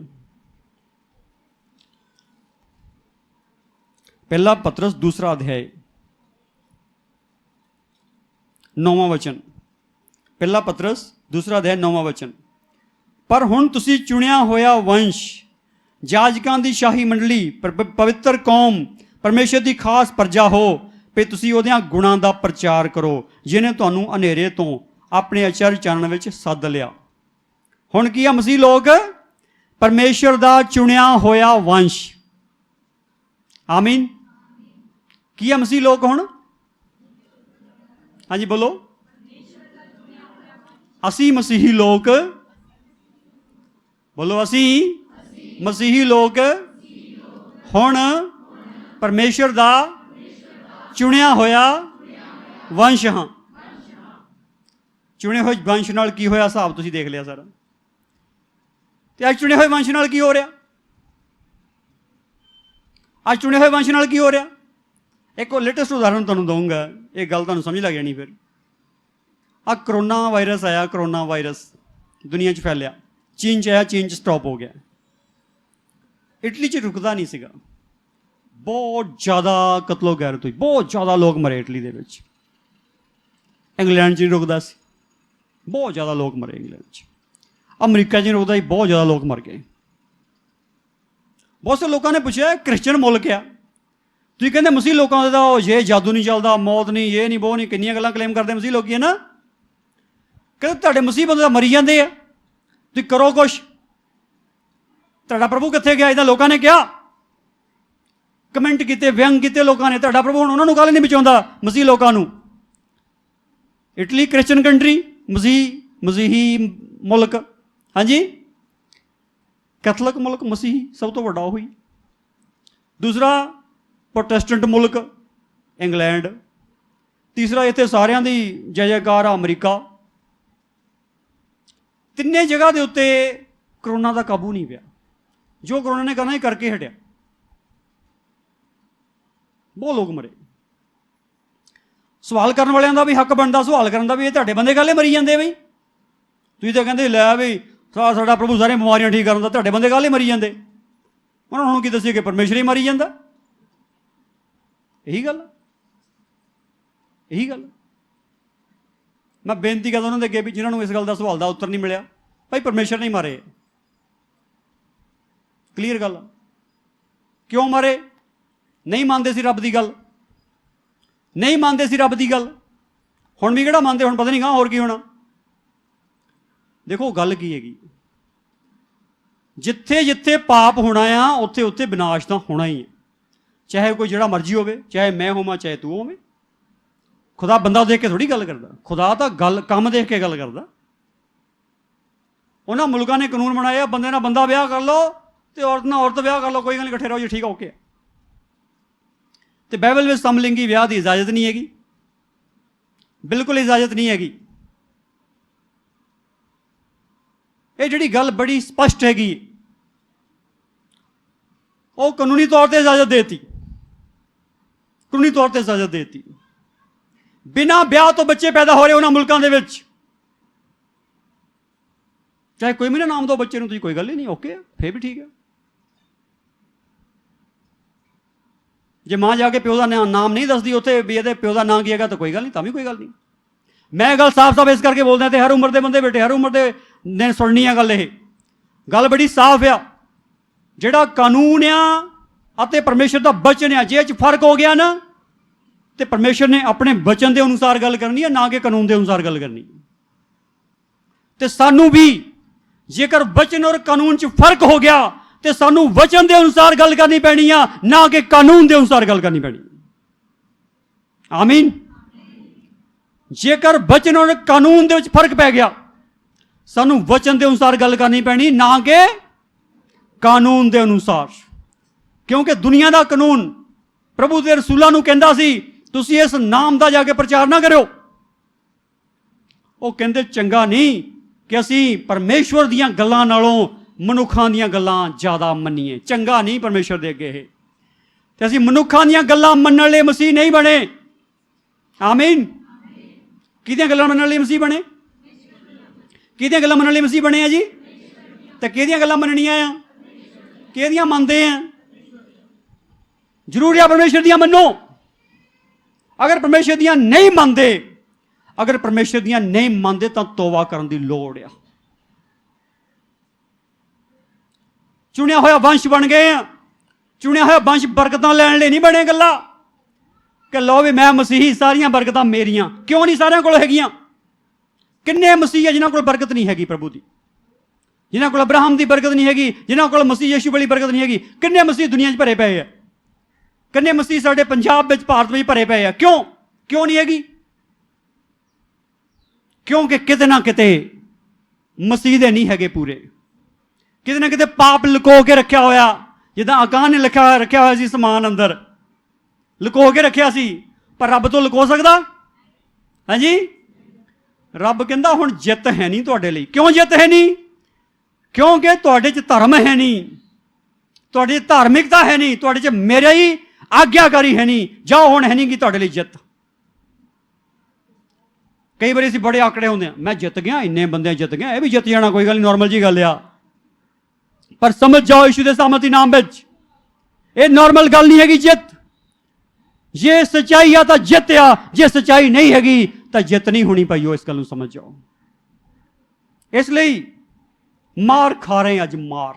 ਪਹਿਲਾ ਪਤਰਸ ਦੂਸਰਾ ਅਧਿਆਇ 9ਵਾਂ ਵਚਨ। ਪਹਿਲਾ ਪਤਰਸ ਦੂਸਰਾ ਅਧਿਆਇ 9ਵਾਂ ਵਚਨ। ਪਰ ਹੁਣ ਤੁਸੀਂ ਚੁਣਿਆ ਹੋਇਆ ਵੰਸ਼, ਜਾਜਕਾਂ ਦੀ ਸ਼ਾਹੀ ਮੰਡਲੀ, ਪਵਿੱਤਰ ਕੌਮ, ਪਰਮੇਸ਼ਰ ਦੀ ਖਾਸ ਪ੍ਰਜਾ ਹੋ, ਵੀ ਤੁਸੀਂ ਉਹਦਿਆਂ ਗੁਣਾਂ ਦਾ ਪ੍ਰਚਾਰ ਕਰੋ, ਜਿਹਨੇ ਤੁਹਾਨੂੰ ਹਨੇਰੇ ਤੋਂ ਆਪਣੇ ਅਚਰਜ ਚਾਨਣ ਵਿੱਚ ਸੱਦ ਲਿਆ। ਹੁਣ ਕੀ ਆ ਮਸੀਹ ਲੋਕ? ਪਰਮੇਸ਼ਰ ਦਾ ਚੁਣਿਆ ਹੋਇਆ ਵੰਸ਼। ਆਮੀਨ। ਕੀ ਆ ਮਸੀਹ ਲੋਕ ਹੁਣ? ਹਾਂਜੀ ਬੋਲੋ। ਅਸੀਂ ਮਸੀਹੀ ਲੋਕ, ਬੋਲੋ ਅਸੀਂ ਮਸੀਹੀ ਲੋਕ ਹੁਣ ਪਰਮੇਸ਼ਰ ਦਾ ਚੁਣਿਆ ਹੋਇਆ ਵੰਸ਼ ਹਾਂ। ਚੁਣੇ ਹੋਏ ਵੰਸ਼ ਨਾਲ ਕੀ ਹੋਇਆ ਹਿਸਾਬ ਤੁਸੀਂ ਦੇਖ ਲਿਆ ਸਾਰਾ। ਤੇ ਅੱਜ ਚੁਣੇ ਹੋਏ ਵੰਸ਼ ਨਾਲ ਕੀ ਹੋ ਰਿਹਾ? ਅੱਜ ਚੁਣੇ ਹੋਏ ਵੰਸ਼ ਨਾਲ ਕੀ ਹੋ ਰਿਹਾ? ਇੱਕ ਉਹ ਲੇਟੈਸਟ ਉਦਾਹਰਨ ਤੁਹਾਨੂੰ ਦਊਂਗਾ, ਇਹ ਗੱਲ ਤੁਹਾਨੂੰ ਸਮਝ ਲੱਗ ਜਾਣੀ। ਫਿਰ ਆਹ ਕਰੋਨਾ ਵਾਇਰਸ ਆਇਆ, ਕਰੋਨਾ ਵਾਇਰਸ ਦੁਨੀਆ 'ਚ ਫੈਲਿਆ, ਚੀਨ 'ਚ ਆਇਆ, ਚੀਨ 'ਚ ਸਟਾਪ ਹੋ ਗਿਆ। ਇਟਲੀ 'ਚ ਰੁਕਦਾ ਨਹੀਂ ਸੀਗਾ, ਬਹੁਤ ਜ਼ਿਆਦਾ ਕਤਲੋ ਗੈਰਤ ਹੋਈ, ਬਹੁਤ ਜ਼ਿਆਦਾ ਲੋਕ ਮਰੇ ਇਟਲੀ ਦੇ ਵਿੱਚ। ਇੰਗਲੈਂਡ 'ਚ ਨਹੀਂ ਰੁਕਦਾ ਸੀ, ਬਹੁਤ ਜ਼ਿਆਦਾ ਲੋਕ ਮਰੇ ਇੰਗਲੈਂਡ 'ਚ। ਅਮਰੀਕਾ 'ਚ ਨਹੀਂ ਰੁਕਦਾ ਸੀ, ਬਹੁਤ ਜ਼ਿਆਦਾ ਲੋਕ ਮਰ ਗਏ। ਬਹੁਤ ਸਾਰੇ ਲੋਕਾਂ ਨੇ ਪੁੱਛਿਆ ਕ੍ਰਿਸਚਨ ਮੁਲਕ ਆ, ਤੁਸੀਂ ਕਹਿੰਦੇ ਮਸੀਹ ਲੋਕਾਂ ਦਾ ਉਹ ਜੇ ਜਾਦੂ ਨਹੀਂ ਚੱਲਦਾ, ਮੌਤ ਨਹੀਂ, ਇਹ ਨਹੀਂ, ਵੋ ਨਹੀਂ, ਕਿੰਨੀਆਂ ਗੱਲਾਂ ਕਲੇਮ ਕਰਦੇ ਮਸੀਹ ਲੋਕੀ ਹੈ ਨਾ। ਕਹਿੰਦੇ ਤੁਹਾਡੇ ਮਸੀਹ ਬੰਦੇ ਤਾਂ ਮਰੀ ਜਾਂਦੇ ਆ, ਤੁਸੀਂ ਕਰੋ ਕੁਛ। ਤੁਹਾਡਾ ਪ੍ਰਭੂ ਕਿੱਥੇ ਗਿਆ? ਇਹਦਾ ਲੋਕਾਂ ਨੇ ਕਿਹਾ, ਕਮੈਂਟ ਕੀਤੇ, ਵਿਅੰਗ ਕੀਤੇ ਲੋਕਾਂ ਨੇ। ਤੁਹਾਡਾ ਪ੍ਰਭੂ ਹੁਣ ਉਹਨਾਂ ਨੂੰ ਗੱਲ ਨਹੀਂ ਬਚਾਉਂਦਾ, ਮਸੀਹ ਲੋਕਾਂ ਨੂੰ। ਇਟਲੀ ਕ੍ਰਿਸਚਨ ਕੰਟਰੀ, ਮਸੀਹੀ ਮੁਲਕ। ਹਾਂਜੀ, ਕੈਥੋਲਿਕ ਮੁਲਕ, ਮਸੀਹੀ ਸਭ ਤੋਂ ਵੱਡਾ ਉਹੀ। ਦੂਸਰਾ ਪ੍ਰੋਟੈਸਟੈਂਟ ਮੁਲਕ ਇੰਗਲੈਂਡ। ਤੀਸਰਾ ਇੱਥੇ ਸਾਰਿਆਂ ਦੀ ਜੈ ਜੈਕਾਰ ਆ ਅਮਰੀਕਾ। ਤਿੰਨੇ ਜਗ੍ਹਾ ਦੇ ਉੱਤੇ ਕਰੋਨਾ ਦਾ ਕਾਬੂ ਨਹੀਂ ਪਿਆ। ਜੋ ਕਰੋਨਾ ਨੇ ਕਰਨਾ ਹੀ ਕਰਕੇ ਹਟਿਆ, ਬਹੁਤ ਲੋਕ ਮਰੇ। ਸਵਾਲ ਕਰਨ ਵਾਲਿਆਂ ਦਾ ਵੀ ਹੱਕ ਬਣਦਾ ਸਵਾਲ ਕਰਨ ਦਾ, ਵੀ ਇਹ ਤੁਹਾਡੇ ਬੰਦੇ ਕਾਹਲੇ ਮਰੀ ਜਾਂਦੇ ਬਈ? ਤੁਸੀਂ ਤਾਂ ਕਹਿੰਦੇ ਲੈ ਬਈ ਸਾਡਾ ਪ੍ਰਭੂ ਸਾਰੀਆਂ ਬਿਮਾਰੀਆਂ ਠੀਕ ਕਰਨ ਦਾ, ਤੁਹਾਡੇ ਬੰਦੇ ਕਾਹਲੇ ਮਰੀ ਜਾਂਦੇ? ਉਹਨਾਂ ਨੂੰ ਹੁਣ ਕੀ ਦੱਸੀਏ ਕਿ ਪਰਮੇਸ਼ਰ ਹੀ ਮਰੀ ਜਾਂਦਾ? ਇਹੀ ਗੱਲ, ਇਹੀ ਗੱਲ। ਮੈਂ ਬੇਨਤੀ ਕਰਦਾ ਉਹਨਾਂ ਦੇ ਅੱਗੇ ਵੀ ਜਿਹਨਾਂ ਨੂੰ ਇਸ ਗੱਲ ਦਾ ਸਵਾਲ ਦਾ ਉੱਤਰ ਨਹੀਂ ਮਿਲਿਆ, ਭਾਈ ਪਰਮੇਸ਼ਰ ਨਹੀਂ ਮਾਰੇ, क्लीयर गल। क्यों मरे? नहीं मानते सी रब की गल, नहीं मानते सी रब की गल। हुण भी किहड़ा मानते, हुण पता नहीं कहाँ होर की होना। देखो गल की हैगी, जिथे जिथे पाप होना आ उत्थे उत्थे विनाश तो होना ही है, चाहे कोई जिहड़ा मर्जी होवे, चाहे मैं होवां चाहे तू होवे। खुदा बंदा देख के थोड़ी गल करदा, खुदा तो गल काम देख के गल करदा। उन्होंने मुल्कों ने कानून बनाया, बंदे ना बंदा ब्याह कर लो तो औरत ना औरत ब्याह कर लो, कोई गल नहीं, इकट्ठे रहो जी, ठीक है, ओके। तो बाइबल में समलिंगी विआह की इजाजत नहीं हैगी, बिल्कुल इजाजत नहीं हैगी। ये जिहड़ी गल बड़ी स्पष्ट हैगी, वो कानूनी तौर पर इजाजत देती, कानूनी तौर पर इजाजत देती। बिना ब्याह तो बच्चे पैदा हो रहे उन्होंने मुल्कों के विच, चाहे कोई भी ना नाम दो बच्चे को, कोई गल ही नहीं, ओके, फिर भी ठीक है। जे मां जाके प्यो का नाम नहीं दसदी उत्थे भी ये प्यो का नाम की है तो कोई गल नहीं, भी कोई गल नहीं। मैं गल साफ साफ इस करके बोलदा, हर उम्र के बंदे बेटे, हर उम्र के ने सुननी है गल। ये गल बड़ी साफ आ, जिहड़ा कानून आ परमेश्वर का वचन आ, जे फर्क हो गया ना तो परमेश्वर ने अपने वचन के अनुसार गल करनी है, ना कि कानून के अनुसार गल करनी। तो सानू भी जेकर वचन और कानून च फर्क हो गया तो सानू वचन के अनुसार गल करनी पैनी है, ना कि कानून के अनुसार गल करनी पैनी। आमीन। जेकर वचन और कानून के फर्क पै गया, सानू वचन के अनुसार गल करनी पैनी, ना कि कानून के अनुसार। क्योंकि दुनिया का कानून प्रभु के रसूलों को कहता सी तुसी इस नाम का जाके प्रचार ना करो। वो कहते चंगा नहीं कि असी परमेश्वर दीयां गल्लां नालों मनुखां दीयां गल्लां ज्यादा मन्नीए, चंगा नहीं परमेश्वर दे अगे है। ते असी मनुखां दीयां गल्लां मनण लई मसीह नहीं बने। आमीन। किहदियां गल्लां मनण लई मसीह बने? किहदियां गल्लां मनण लई मसीह बने हैं जी? ते किहदियां गल्लां मनणियां आ? किहदियां मनदे आ? जरूर आ परमेश्वर दीयां मन्नो। अगर परमेश्वर दीयां नहीं मनदे, अगर परमेश्वर दीयां नहीं मनदे तो तौबा करने की लोड़ आ। चुनिया होया वंश बन गए हैं, चुनिया होया वंश बरकतां लैण लई नहीं बने गल्ला कि लो भी मैं मसीही, सारियां बरकतां मेरियां। क्यों नहीं सारियां कोल हैगियां? किन्ने मसीह है जिन्हां कोल बरकत नहीं हैगी प्रभु दी, जिन्हां कोल अब्राहम दी बरकत नहीं हैगी, जिन्हां कोल मसीह यीशु वाली बरकत नहीं हैगी। किन्ने मसीह दुनिया च भरे पे है, किन्ने मसीह साडे पंजाब विच भारत में भरे पे है। क्यों क्यों नहीं हैगी? क्योंकि किते ना किते मसीह दे नहीं हैगे पूरे, किते ना किते पाप लुको के रखा होया, जिदा अकान ने रखा होया सी समान अंदर लुको के रखा सी। पर रब तो लुको सकदा? हाँ जी। रब कहंदा हुण जित है नहीं तुहाडे लई। क्यों जित है नहीं? क्योंकि तुहाडे च धर्म है नहीं, तुहाडे च धार्मिकता है नहीं, तुहाडे च मेरे ही आग्याकारी है नहीं। जाओ हुण है नहीं कि तुहाडे लई जित। कई बार असीं बड़े आकड़े होंदे, मैं जित गया, इन्ने बंदे जित गया, यह भी जित जाना, कोई गल नहीं, नॉर्मल जी गल आ। पर समझ जाओ यीशु दे सामर्थी नाम विच ये नॉर्मल गल नहीं हैगी जित। जे सच्चाई आ तो जित आ, जे सच्चाई नहीं हैगी तो जित नहीं होनी पाई। हो इस गल समझ जाओ। इसलिए मार खा रहे हैं अज, मार।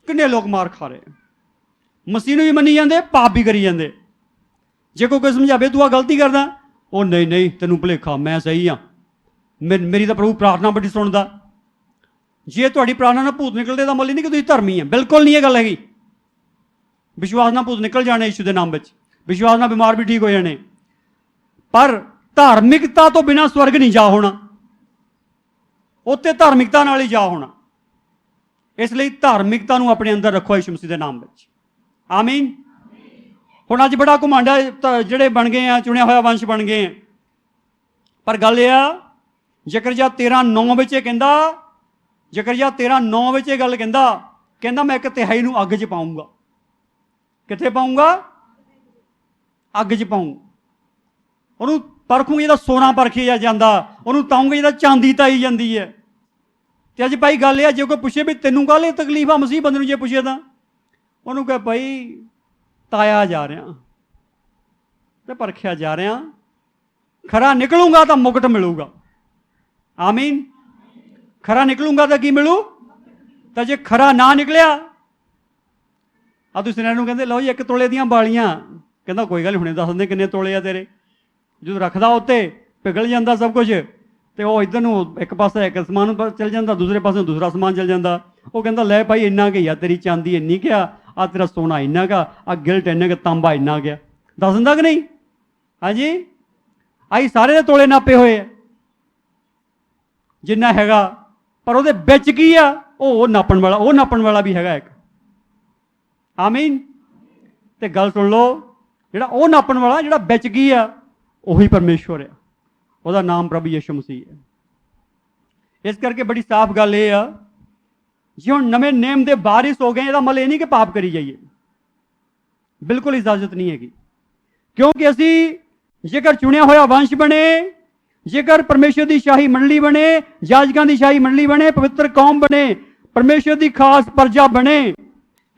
किन्ने लोग मार खा रहे हैं, मसीह भी मनी जाते, पाप भी करी जाते। जे कोई समझावे तू आ गलती करदा, ओ नहीं नहीं तेनू भुलेखा, मैं सही हाँ, मेरी तो प्रभु प्रार्थना बड़ी सुनदा। जे तुहाडी प्रार्थना ना भूत निकलदे दा मतलब नहीं कि तुसीं धर्मी है, बिल्कुल नहीं ये गल हैगी। विश्वास ना भूत निकल जाने यीशु दे नाम विच, विश्वास ना बीमार भी ठीक हो जाने। पर धार्मिकता तो बिना स्वर्ग नहीं जा होना, उत्ते धार्मिकता नाल ही जा होना। इसलिए धार्मिकता नूं अपने अंदर रखो यीशु मसीह दे नाम विच। आमीन। हुण अज बड़ा घुमांडा जिहड़े बन गए हैं, चुनिया होया वंश बन गए हैं। पर गल यह आ, जकरया 13:9 विच कहंदा, जकरया 13:9 विच गल कहंदा मैं एक तिहाई नूं अग च पाऊंगा। कित्थे पाऊंगा? अग च पाऊं। उहनूं परखूंगा जिहदा सोना परखिया जांदा, उहनूं ताऊंगा जिहदा चांदी ताई जांदी है। ते अज भाई गल यह, जे कोई पुछे भी तैनूं काहली तकलीफ आ मसीह बंदे नूं, जे पुछे तां उहनूं कह भाई ताया जा रहा तो परखिया जा रहा, खरा निकलूंगा तो मुकट मिलूगा। आमीन। खरा निकलूंगा तो की मिलू? तो जे खरा ना निकलिया ਆ ਤੁਸੀਂ ਇਹਨਾਂ ਨੂੰ ਕਹਿੰਦੇ ਲਓ ਜੀ 1 ਤੋਲੇ ਦੀਆਂ ਬਾਲੀਆਂ, ਕਹਿੰਦਾ ਕੋਈ ਗੱਲ ਹੁਣੇ ਦੱਸ ਦਿੰਦੇ ਕਿੰਨੇ ਤੋਲੇ ਆ ਤੇਰੇ। ਜਦੋਂ ਰੱਖਦਾ ਉੱਤੇ ਪਿਘਲ ਜਾਂਦਾ ਸਭ ਕੁਝ, ਤੇ ਉਹ ਇੱਧਰ ਨੂੰ ਇੱਕ ਪਾਸੇ ਇੱਕ ਸਮਾਨ ਚੱਲ ਜਾਂਦਾ, ਦੂਸਰੇ ਪਾਸੇ ਦੂਸਰਾ ਸਮਾਨ ਚੱਲ ਜਾਂਦਾ। ਉਹ ਕਹਿੰਦਾ ਲੈ ਭਾਈ ਇੰਨਾ ਕੁ ਆ, ਤੇਰੀ ਚਾਂਦੀ ਇੰਨੀ ਕੁ ਆ, ਤੇਰਾ ਸੋਨਾ ਇੰਨਾ ਕੁ ਆ, ਗਿਲਟ ਇੰਨਾ ਕੁ, ਤਾਂਬਾ ਇੰਨਾ ਕੁ। ਦੱਸ ਦਿੰਦਾ ਕਿ ਨਹੀਂ? ਹਾਂਜੀ, ਆਈ ਸਾਰੇ ਦੇ ਤੋਲੇ ਨਾਪੇ ਹੋਏ ਆ ਜਿੰਨਾ ਹੈਗਾ, ਪਰ ਉਹਦੇ ਵਿੱਚ ਕੀ ਆ ਉਹ ਨਾਪਣ ਵਾਲਾ ਵੀ ਹੈਗਾ ਇੱਕ। ਆਮੀਨ। ਤੇ ਗੱਲ ਸੁਣ ਲਓ, ਜਿਹੜਾ ਉਹ ਨਾਪਣ ਵਾਲਾ, ਜਿਹੜਾ ਵਿੱਚ ਕੀ ਆ, ਉਹੀ ਪਰਮੇਸ਼ਵਰ ਆ, ਉਹਦਾ ਨਾਮ ਪ੍ਰਭੂ ਯਿਸੂ ਮਸੀਹ ਹੈ। ਇਸ ਕਰਕੇ ਬੜੀ ਸਾਫ਼ ਗੱਲ ਇਹ ਆ, ਜੇ ਹੁਣ ਨਵੇਂ ਨੇਮ ਦੇ ਵਾਰਿਸ ਹੋ ਗਏ, ਇਹਦਾ ਮਤਲਬ ਇਹ ਨਹੀਂ ਕਿ ਪਾਪ ਕਰੀ ਜਾਈਏ, ਬਿਲਕੁਲ ਇਜਾਜ਼ਤ ਨਹੀਂ ਹੈਗੀ। ਕਿਉਂਕਿ ਅਸੀਂ ਜੇਕਰ ਚੁਣਿਆ ਹੋਇਆ ਵੰਸ਼ ਬਣੇ, ਜੇਕਰ ਪਰਮੇਸ਼ਰ ਦੀ ਸ਼ਾਹੀ ਮੰਡਲੀ ਬਣੇ, ਜਾਜਕਾਂ ਦੀ ਸ਼ਾਹੀ ਮੰਡਲੀ ਬਣੇ, ਪਵਿੱਤਰ ਕੌਮ ਬਣੇ, ਪਰਮੇਸ਼ਰ ਦੀ ਖਾਸ ਪ੍ਰਜਾ ਬਣੇ।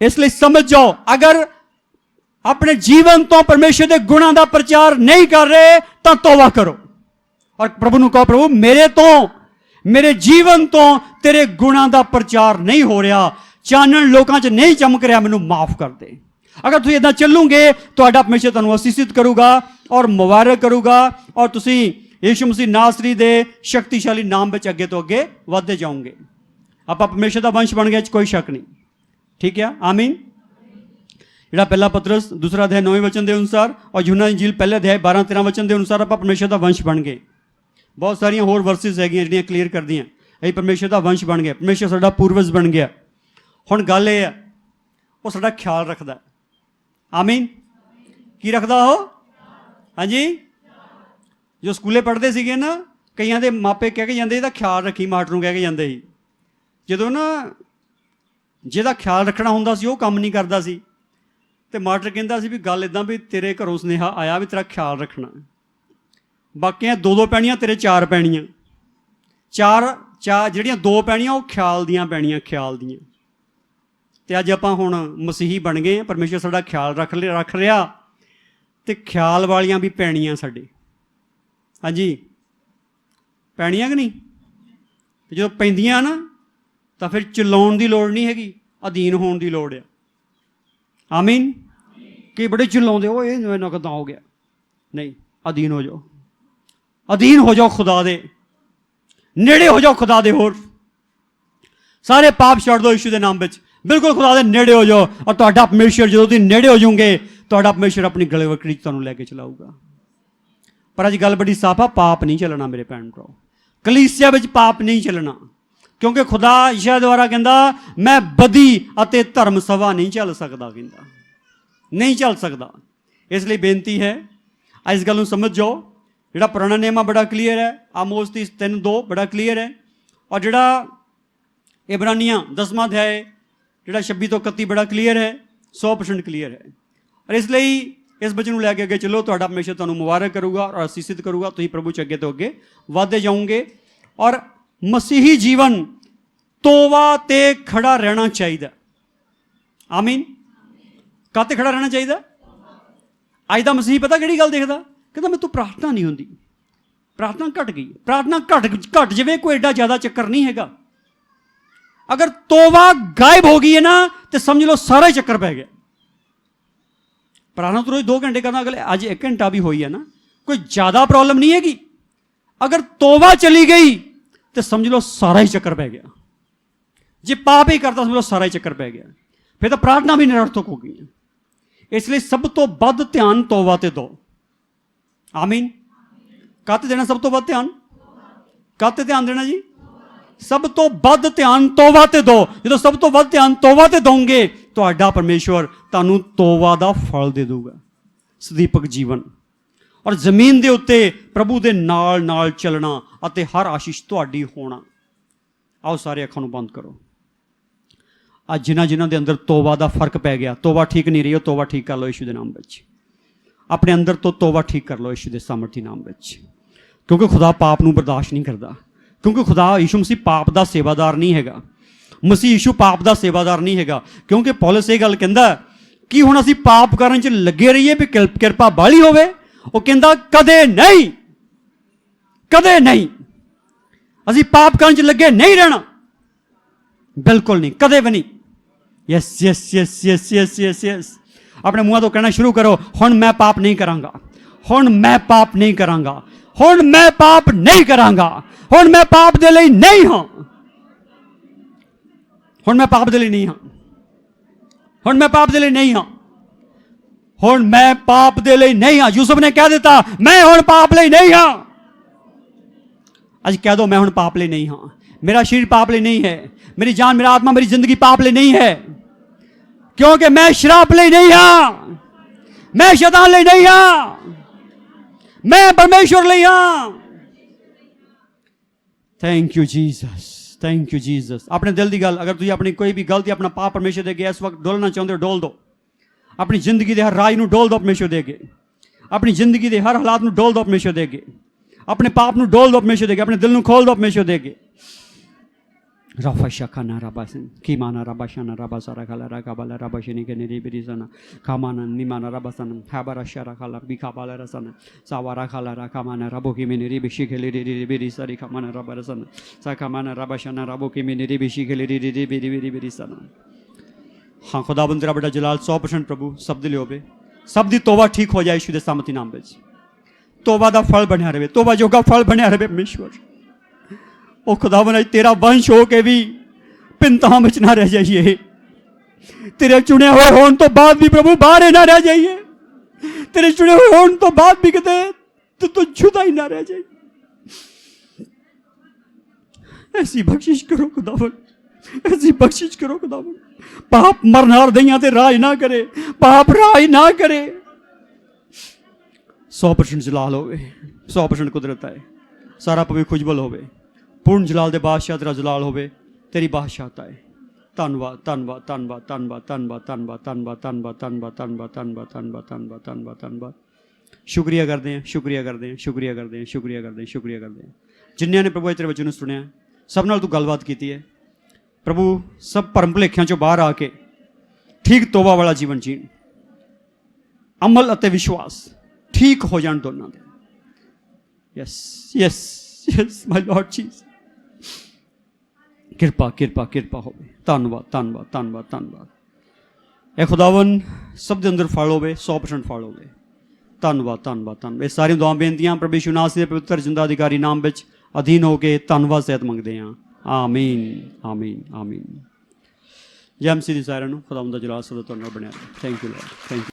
ਇਸ ਲਈ ਸਮਝ ਜਾਓ, ਅਗਰ ਆਪਣੇ ਜੀਵਨ ਤੋਂ ਪਰਮੇਸ਼ਰ ਦੇ ਗੁਣਾਂ ਦਾ ਪ੍ਰਚਾਰ ਨਹੀਂ ਕਰ ਰਹੇ ਤਾਂ ਤੌਬਾ ਕਰੋ ਔਰ ਪ੍ਰਭੂ ਨੂੰ ਕਹੋ, ਪ੍ਰਭੂ ਮੇਰੇ ਜੀਵਨ ਤੋਂ ਤੇਰੇ ਗੁਣਾਂ ਦਾ ਪ੍ਰਚਾਰ ਨਹੀਂ ਹੋ ਰਿਹਾ, ਚਾਨਣ ਲੋਕਾਂ 'ਚ ਨਹੀਂ ਚਮਕ ਰਿਹਾ, ਮੈਨੂੰ ਮਾਫ ਕਰ ਦੇ। ਅਗਰ ਤੁਸੀਂ ਇਦਾਂ ਚੱਲੋਗੇ, ਤੁਹਾਡਾ ਪਰਮੇਸ਼ਰ ਤੁਹਾਨੂੰ ਅਸੀਸਿਤ ਕਰੂਗਾ ਔਰ ਮੁਬਾਰਕ ਕਰੂਗਾ, ਔਰ ਤੁਸੀਂ ਯਿਸੂ ਮਸੀਹ ਨਾਸਰੀ ਦੇ ਸ਼ਕਤੀਸ਼ਾਲੀ ਨਾਮ ਵਿੱਚ ਅੱਗੇ ਤੋਂ ਅੱਗੇ ਵੱਧਦੇ ਜਾਓਗੇ। ਆਪਾਂ ਪਰਮੇਸ਼ਰ ਦਾ ਵੰਸ਼ ਬਣ ਗਿਆ, ਕੋਈ ਸ਼ੱਕ ਨਹੀਂ। ਠੀਕ ਹੈ, ਆਮੀਨ। ਜਿਹੜਾ ਪਹਿਲਾ ਪਤਰਸ 2 ਅਧਿਆਇ 9 ਵਚਨ ਦੇ ਅਨੁਸਾਰ ਔਰ ਯੂਹੰਨਾ ਦੀ ਇੰਜੀਲ 1 ਅਧਿਆਇ 12-13 ਵਚਨ ਦੇ ਅਨੁਸਾਰ ਆਪਾਂ ਪਰਮੇਸ਼ਰ ਦਾ ਵੰਸ਼ ਬਣ ਗਏ। ਬਹੁਤ ਸਾਰੀਆਂ ਹੋਰ ਵਰਸਿਸ ਹੈਗੀਆਂ ਜਿਹੜੀਆਂ ਕਲੀਅਰ ਕਰਦੀਆਂ ਅਸੀਂ ਪਰਮੇਸ਼ਰ ਦਾ ਵੰਸ਼ ਬਣ ਗਏ, ਪਰਮੇਸ਼ਰ ਸਾਡਾ ਪੂਰਵਜ ਬਣ ਗਿਆ। ਹੁਣ ਗੱਲ ਇਹ ਆ, ਉਹ ਸਾਡਾ ਖਿਆਲ ਰੱਖਦਾ। ਆਮੀਨ। ਕੀ ਰੱਖਦਾ ਉਹ? ਹਾਂਜੀ, ਜੋ ਸਕੂਲੇ ਪੜ੍ਹਦੇ ਸੀਗੇ ਨਾ, ਕਈਆਂ ਦੇ ਮਾਪੇ ਕਹਿ ਕੇ ਜਾਂਦੇ ਇਹਦਾ ਖਿਆਲ ਰੱਖੀ, ਮਾਸਟਰ ਨੂੰ ਕਹਿ ਕੇ ਜਾਂਦੇ ਸੀ। ਜਦੋਂ ਨਾ ਜਿਹਦਾ ਖਿਆਲ ਰੱਖਣਾ ਹੁੰਦਾ ਸੀ ਉਹ ਕੰਮ ਨਹੀਂ ਕਰਦਾ ਸੀ, ਤੇ ਮਾਸਟਰ ਕਹਿੰਦਾ ਸੀ ਵੀ ਗੱਲ ਇੱਦਾਂ ਵੀ ਤੇਰੇ ਘਰੋਂ ਸੁਨੇਹਾ ਆਇਆ ਵੀ ਤੇਰਾ ਖਿਆਲ ਰੱਖਣਾ, ਬਾਕੀਆਂ 2 ਪੈਣੀਆਂ, ਤੇਰੇ 4 ਪੈਣੀਆਂ। ਚਾਰ ਜਿਹੜੀਆਂ 2 ਪੈਣੀਆਂ ਉਹ ਖਿਆਲ ਦੀਆਂ ਪੈਣੀਆਂ, ਖਿਆਲ ਦੀਆਂ। ਤੇ ਅੱਜ ਆਪਾਂ ਹੁਣ ਮਸੀਹੀ ਬਣ ਗਏ, ਪਰਮੇਸ਼ਰ ਸਾਡਾ ਖਿਆਲ ਰੱਖ ਰਿਹਾ, ਤੇ ਖਿਆਲ ਵਾਲੀਆਂ ਵੀ ਪੈਣੀਆਂ ਸਾਡੇ। ਹਾਂਜੀ, ਪੈਣੀਆਂ ਕਿ ਨਹੀਂ? ਤੇ ਜਦੋਂ ਪੈਂਦੀਆਂ ਨਾ ਤਾਂ ਫਿਰ ਚਲਾਉਣ ਦੀ ਲੋੜ ਨਹੀਂ ਹੈਗੀ, ਅਧੀਨ ਹੋਣ ਦੀ ਲੋੜ ਆ। ਆਮੀਨ। ਕਿ ਬੜੇ ਚਿਲਾਉਂਦੇ, ਉਹ ਇਹ ਨਾ ਕਿੱਦਾਂ ਹੋ ਗਿਆ। ਨਹੀਂ, ਅਧੀਨ ਹੋ ਜਾਓ, ਅਧੀਨ ਹੋ ਜਾਓ ਖੁਦਾ ਦੇ, ਨੇੜੇ ਹੋ ਜਾਓ ਖੁਦਾ ਦੇ। ਹੋਰ ਸਾਰੇ ਪਾਪ ਛੱਡ ਦਿਓ ਯਿਸੂ ਦੇ ਨਾਮ ਵਿੱਚ, ਬਿਲਕੁਲ ਖੁਦਾ ਦੇ ਨੇੜੇ ਹੋ ਜਾਓ, ਔਰ ਤੁਹਾਡਾ ਪਰਮੇਸ਼ਰ ਜਦੋਂ ਤੁਸੀਂ ਨੇੜੇ ਹੋ ਜਾਓਗੇ, ਤੁਹਾਡਾ ਪਰਮੇਸ਼ਰ ਆਪਣੀ ਗਲੇ ਵਕੜੀ ਤੁਹਾਨੂੰ ਲੈ ਕੇ ਚਲਾਊਗਾ। ਪਰ ਅੱਜ ਗੱਲ ਬੜੀ ਸਾਫ਼ ਆ, ਪਾਪ ਨਹੀਂ ਚੱਲਣਾ ਮੇਰੇ ਭੈਣ ਭਰਾਓ, ਕਲੀਸਿਆ ਵਿੱਚ ਪਾਪ ਨਹੀਂ ਚੱਲਣਾ। ਕਿਉਂਕਿ ਖੁਦਾ ਯਿਸ਼ਾ ਦੁਆਰਾ ਕਹਿੰਦਾ, ਮੈਂ ਬਦੀ ਅਤੇ ਧਰਮ ਸਭਾ ਨਹੀਂ ਚੱਲ ਸਕਦਾ, ਕਹਿੰਦਾ ਨਹੀਂ ਚੱਲ ਸਕਦਾ। ਇਸ ਲਈ ਬੇਨਤੀ ਹੈ, ਇਸ ਗੱਲ ਨੂੰ ਸਮਝ ਜਾਓ। ਜਿਹੜਾ ਪੁਰਾਣਾ ਨਿਯਮ ਆ ਬੜਾ ਕਲੀਅਰ ਹੈ, ਆਮੋਸ 3:2 ਬੜਾ ਕਲੀਅਰ ਹੈ, ਔਰ ਜਿਹੜਾ ਇਬਰਾਨੀਆਂ 10ਵਾਂ ਅਧਿਆਇ ਜਿਹੜਾ 26 ਤੋਂ 31 ਬੜਾ ਕਲੀਅਰ ਹੈ, 100% ਕਲੀਅਰ ਹੈ। ਔਰ ਇਸ ਲਈ ਇਸ ਬੱਚੇ ਨੂੰ ਲੈ ਕੇ ਅੱਗੇ ਚੱਲੋ, ਤੁਹਾਡਾ ਪਰਮੇਸ਼ਰ ਤੁਹਾਨੂੰ ਮੁਬਾਰਕ ਕਰੂਗਾ ਔਰ ਅਸੀਸਿਤ ਕਰੂਗਾ, ਤੁਸੀਂ ਪ੍ਰਭੂ 'ਚ ਅੱਗੇ ਤੋਂ ਅੱਗੇ ਵੱਧਦੇ ਜਾਓਗੇ। ਔਰ ਮਸੀਹੀ ਜੀਵਨ ਤੋਬਾ ਤੇ ਖੜਾ ਰਹਿਣਾ ਚਾਹੀਦਾ। ਆਮੀਨ। ਕਾਹਤੇ ਖੜਾ ਰਹਿਣਾ ਚਾਹੀਦਾ? ਅੱਜ ਦਾ ਮਸੀਹ ਪਤਾ ਕਿਹੜੀ ਗੱਲ ਦੇਖਦਾ? ਕਹਿੰਦਾ ਮੈਂ ਤੂੰ ਪ੍ਰਾਰਥਨਾ ਨਹੀਂ ਹੁੰਦੀ, ਪ੍ਰਾਰਥਨਾ ਘਟ ਗਈ, ਪ੍ਰਾਰਥਨਾ ਘਟ ਜਾਵੇ, ਕੋਈ ਐਡਾ ਜ਼ਿਆਦਾ ਚੱਕਰ ਨਹੀਂ ਹੈਗਾ। ਅਗਰ ਤੋਬਾ ਗਾਇਬ ਹੋ ਗਈ ਹੈ ਨਾ, ਤੇ ਸਮਝ ਲਓ ਸਾਰਾ ਹੀ ਚੱਕਰ ਪੈ ਗਿਆ। ਪ੍ਰਾਰਥਨਾ ਤੋਂ ਰੋਜ਼ 2 ਘੰਟੇ ਕਰਨਾ, ਅਗਲੇ ਅੱਜ 1 ਘੰਟਾ ਵੀ ਹੋਈ ਹੈ ਨਾ, ਕੋਈ ਜ਼ਿਆਦਾ ਪ੍ਰੋਬਲਮ ਨਹੀਂ ਹੈਗੀ। ਅਗਰ ਤੋਬਾ ਚਲੀ ਗਈ ਤੇ ਸਮਝ ਲਓ ਸਾਰਾ ਹੀ ਚੱਕਰ ਪੈ ਗਿਆ। ਜੇ ਪਾਪ ਹੀ ਕਰਦਾ ਸਮਝ ਲਓ ਸਾਰਾ ਹੀ ਚੱਕਰ ਪੈ ਗਿਆ, ਫਿਰ ਤਾਂ ਪ੍ਰਾਰਥਨਾ ਵੀ ਨਿਰਰਥਕ ਹੋ ਗਈ। ਇਸ ਲਈ ਸਭ ਤੋਂ ਵੱਧ ਧਿਆਨ ਤੋਬਾ ਤੇ ਦਿਓ। ਆਮੀਨ। ਕਾਹਤੇ ਦੇਣਾ ਸਭ ਤੋਂ ਵੱਧ ਧਿਆਨ? ਕਾਹਤੇ ਧਿਆਨ ਦੇਣਾ ਜੀ? ਸਭ ਤੋਂ ਵੱਧ ਧਿਆਨ ਤੋਬਾ ਤੇ ਦਿਓ। ਜਦੋਂ ਸਭ ਤੋਂ ਵੱਧ ਧਿਆਨ ਤੋਬਾ ਤੇ ਦੋਗੇ, ਤੁਹਾਡਾ ਪਰਮੇਸ਼ਵਰ ਤੁਹਾਨੂੰ ਤੋਬਾ ਦਾ ਫਲ ਦੇ ਦਊਗਾ, ਸਦੀਪਕ ਜੀਵਨ, ਔਰ ਜ਼ਮੀਨ ਦੇ ਉੱਤੇ ਪ੍ਰਭੂ ਦੇ ਨਾਲ ਨਾਲ ਚੱਲਣਾ, ਅਤੇ ਹਰ ਆਸ਼ੀਸ਼ ਤੁਹਾਡੀ ਹੋਣਾ। ਆਓ ਸਾਰੇ ਅੱਖਾਂ ਨੂੰ ਬੰਦ ਕਰੋ। ਅੱਜ ਜਿਨ੍ਹਾਂ ਦੇ ਅੰਦਰ ਤੋਬਾ ਦਾ ਫਰਕ ਪੈ ਗਿਆ, ਤੋਬਾ ਠੀਕ ਨਹੀਂ ਰਹੀ, ਉਹ ਤੋਬਾ ਠੀਕ ਕਰ ਲਓ ਯਿਸੂ ਦੇ ਨਾਮ ਵਿੱਚ। ਆਪਣੇ ਅੰਦਰ ਤੋਂ ਤੋਬਾ ਠੀਕ ਕਰ ਲਓ ਯਿਸੂ ਦੇ ਸਾਮਰਥੀ ਨਾਮ ਵਿੱਚ। ਕਿਉਂਕਿ ਖੁਦਾ ਪਾਪ ਨੂੰ ਬਰਦਾਸ਼ਤ ਨਹੀਂ ਕਰਦਾ। ਕਿਉਂਕਿ ਖੁਦਾ ਯਿਸੂ ਮਸੀਹ ਪਾਪ ਦਾ ਸੇਵਾਦਾਰ ਨਹੀਂ ਹੈਗਾ। ਮਸੀਹ ਯਿਸੂ ਪਾਪ ਦਾ ਸੇਵਾਦਾਰ ਨਹੀਂ ਹੈਗਾ। ਕਿਉਂਕਿ ਪੌਲਸ ਇਹ ਗੱਲ ਕਹਿੰਦਾ ਕਿ ਹੁਣ ਅਸੀਂ ਪਾਪ ਕਰਨ 'ਚ ਲੱਗੇ ਰਹੀਏ ਵੀ ਕਿਰਪਾ ਬਾਹਲੀ ਹੋਵੇ। ਉਹ ਕਹਿੰਦਾ ਕਦੇ ਨਹੀਂ, ਕਦੇ ਨਹੀਂ। ਅਸੀਂ ਪਾਪ ਕਰਨ 'ਚ ਲੱਗੇ ਨਹੀਂ ਰਹਿਣਾ, ਬਿਲਕੁਲ ਨਹੀਂ, ਕਦੇ ਵੀ ਨਹੀਂ। Yes yes yes yes yes yes yes अपने मुंह तो कहना शुरू करो, हुण मैं पाप नहीं करांगा, हुण मैं पाप नहीं करांगा, हुण मैं पाप नहीं करांगा, हुण मैं पाप दे लई नहीं हां, हुण मैं पाप दे लई नहीं हां, हुण मैं पाप दे लई नहीं हां, हुण मैं पाप दे लई नहीं हां। यूसुफ ने कह दिता मैं हुण पाप लई नहीं हां। आज कह दो मैं हुण पाप लई नहीं हां। मेरा शरीर पाप लई नहीं है, मेरी जान, मेरा आत्मा, मेरी जिंदगी पाप लई नहीं है, क्योंकि मैं शराब लई नहीं हां, मैं शैतान लई नहीं हां, मैं परमेश्वर लई हां। Thank you Jesus, thank you Jesus. अपने दिल की गल, अगर तुम अपनी कोई भी गलती अपना पाप परमेश्वर दे इस वक्त डोलना चाहते हो, डोल दो। अपनी जिंदगी के हर राज नूं डोल दो परमेश्वर देगे, अपनी जिंदगी के हर हालात नूं डोल दो परमेश्वर देगे, अपने पाप नूं डोल दो परमेश्वर देगे, अपने दिल नूं खोल दो परमेश्वर देगे। रफा खाना रबासन की माना रबाशाना रबासारा खाला रकाबाला रबाशनी के निरी बिरिसना खामाना निमाना रबासन हाबारा शारा खाला बिखाबाला रसना सावारा खाला रकामाना रबो की मिनी बिशी खेली री बिरिसरी खामाना रबारसन सा खामाना रबाशाना रबो की मिनी बिशी खेली री बिरिसना। हाँ खुदाबंद तेरा बेटा जलाल 100% प्रभु सब दी लियोबे, सब दी तोबा ठीक हो जाए यीशु दे सामर्थी नाम विच। तोबा दा फल बनया रहे, तोबा जोगा फल बनया रहे परमेश्वर। ओ खुदावन आज तेरा वंश हो के भी पिंतां विच ना रह जाइए, तेरे चुने हुए होने तो बाद भी प्रभु बाहर ना रह जाइए, तेरे चुने हुए होने तो बाद भी किते तो जुदा ही ना रह जाइए। ऐसी बख्शिश करो खुदावन, ऐसी बख्शिश करो खुदावन। पाप मरनार दइयां ते राज ना करे, पाप राज ना करे। 100% जलाल होवे, 100% कुदरत है, सारा भविख उज्जवल होवे, पूर्ण जलाल दे बादशाह तेरा जलाल होवे, तेरी बादशाहता है। धन्नवाद धन्नवाद धन्नवाद धन्नवाद धन्नवाद धन्नवाद धन्नवाद धन्नवाद धन्नवाद धन्नवाद धन्नवाद धन्नवाद धन्नवाद धन्नवाद धन्नवाद। शुक्रिया करते हैं, शुक्रिया करते हैं, शुक्रिया करते हैं, शुक्रिया करते हैं, शुक्रिया करते हैं। जिन्होंने ने प्रभु तेरे वचन सुनिया, सब नाल तू गलबात की है प्रभु, सब भरम भुलेखियां चों बाहर आके ठीक तोबा वाला जीवन जीण, अमल अते विश्वास ठीक हो जाण दोनों दे। Yes yes yes my lord Jesus, किरपा किरपा किरपा होवे। धन्नवाद धन्नवाद धन्नवाद धन्नवाद। ए खुदावन सब दे अंदर फल होवे, 100% फल होवे। धन्नवाद धन्नवाद धन्नवाद। ये सारी दुआ बेनतियां प्रभु यीशु नासरी दे पवित्र जिंदा अधिकारी नाम विच अधीन होके धन्नवाद सहित मंगदे हां। आमीन आमीन आमीन। जय मसीह दी सारिआं नूं खुदावंद दा जलाल सदा तुहाडे नाल बणिया रहे। Thank you Lord, thank you.